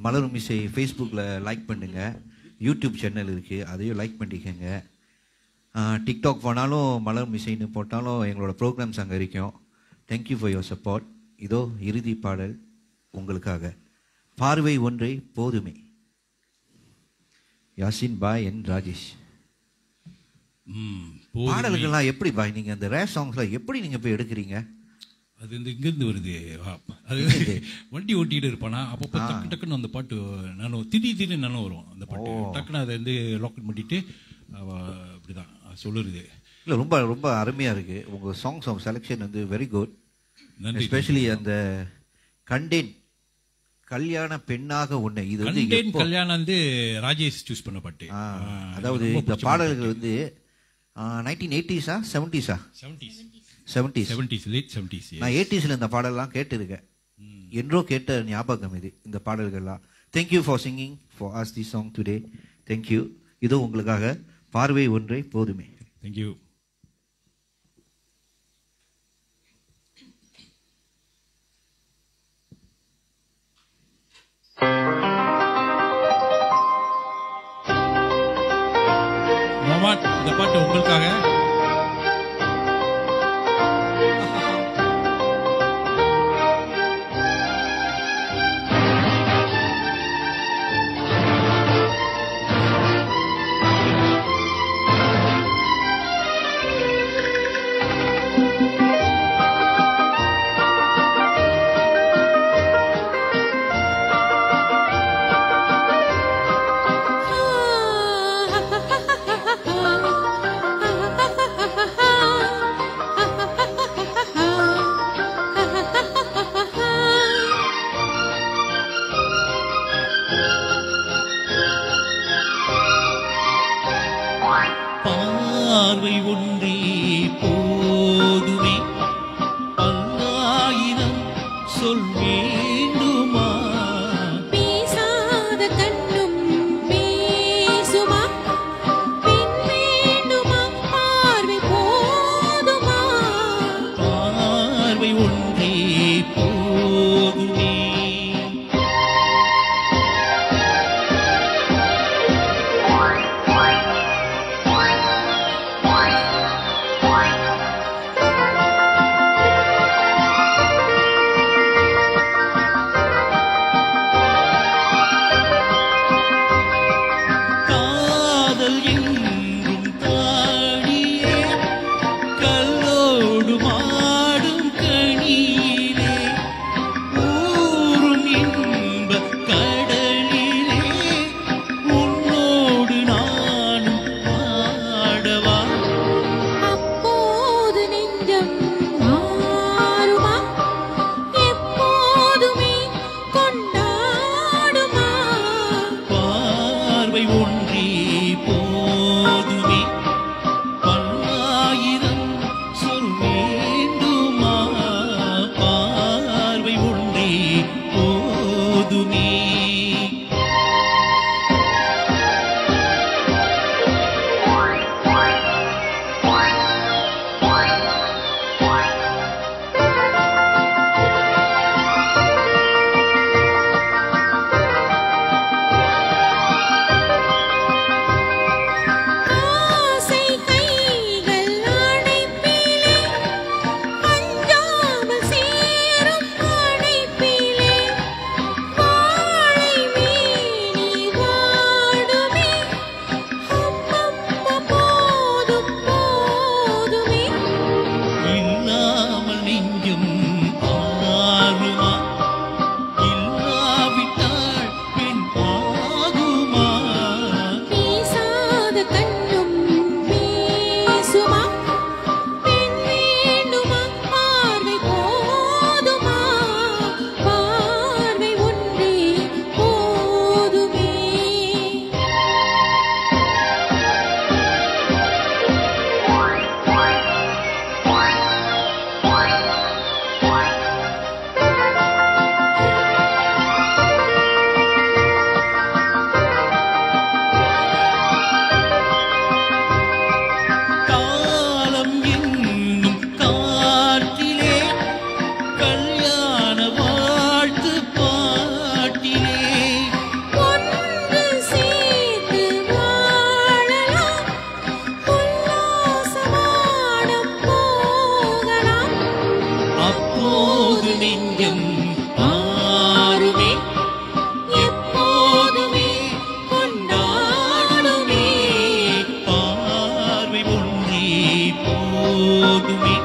மலரும் இசை ஃபேஸ்புக்கில் லைக் பண்ணுங்கள். யூடியூப் சேனல் இருக்குது, அதையும் லைக் பண்ணிக்கோங்க. டிக்டாக் போனாலும் மலரும் இசைன்னு போட்டாலும் எங்களோட ப்ரோக்ராம்ஸ் அங்கே இருக்கும். Thank you for your support. இதோ இறுதி பாடல் உங்களுக்காக. பார்வை ஒன்றை போதுமே. யாசின் பாய் என் ராஜேஷ். பாடல்கள்லாம் எப்படி பாய் நீங்கள் அந்த ரேர் சாங்ஸ்லாம் எப்படி நீங்கள் போய் எடுக்கிறீங்க? அது இங்கேருந்து வருது. அது வண்டி ஓட்டிகிட்டு இருப்பானா அப்பப்போ டக்கு டக்குன்னு அந்த பாட்டு நானும் திடீர்னு நானும் வரும் அந்த பாட்டு. டக்குன்னு அதை வந்து லாக்அவுட் பண்ணிட்டு அப்படிதான் சொல்லுறது. இல்லை, ரொம்ப ரொம்ப அருமையாக இருக்குது உங்கள் சாங்ஸ் ஆஃப் செலெக்ஷன் வந்து வெரி குட். நன்றி. எஸ்பெஷலி அந்த கண்டேன் கல்யாண பெண்ணாக உன்னை, இது வந்து கண்டேன் கல்யாணம் வந்து ராஜேஷ் சூஸ் பண்ண பாட்டு. அதாவது இந்த பாடல்கள் வந்து 1980s 70s 70s late 70s. நான் 80sல இந்த பாடல்லாம் கேட்டிருக்கேன். என்றோ கேட்ட ஞாபகம் இது இந்த பாடல்கள்லாம். Thank you for singing for as the song today. Thank you. இதோ உங்களுக்காக பார்வை ஒன்றை போதுமே. தேங்க்யூ. இந்த பாட்டு உங்களுக்காக. பார்வை ஒன்றே போதுமே, பல்லாயிரம் சொல் வேண்டுமா? பேசாத கண்ணும் பேசுமா, பின் வேண்டுமா பார்வை போதுமா? பார்வை ஒன்றே போதுமே. காதல் என்றும் தாடியே, கல்லோடு மாடும் கனியிலே, ஊரும் இன்பக் கடலிலே, உன்னோடு நானும் ஆடவா? அப்போது நெஞ்சம் மாறுமா, எப்போதுமே கொண்டாடுமா? பார்வை ஒன்றே போதுமே, பல்லாயிரம் சொல் வேண்டுமா? பார்வை ஒன்றே போதுமே. ஆசை கைகள் அணைப்பிலே, அஞ்சாமல் சேரும் அணைப்பிலே, வாழை மேனி வாடுமே, அப்பப்ப போதும் போதுமே. இல்லாமல் நெஞ்சும் ஆறுமா, இல்லாவிட்டால் பின் ஆகுமா? பேசாத கண்ணும் பேசுமா, பின் வேண்டுமா பார்வை போதுமா? பார்வை ஒன்றே போதுமே. காலம் என்னும் காற்றிலே, கல்யாண வாழ்த்து பாட்டிலே, ஒன்று சேர்ந்து வாழலாம், உல்லாசமாடப் போகலாம். அப்போது நெஞ்சம் ஆறுமே, எப்போதுமே கொண்டாடுமே. பார்வை ஒன்றே போதுமே.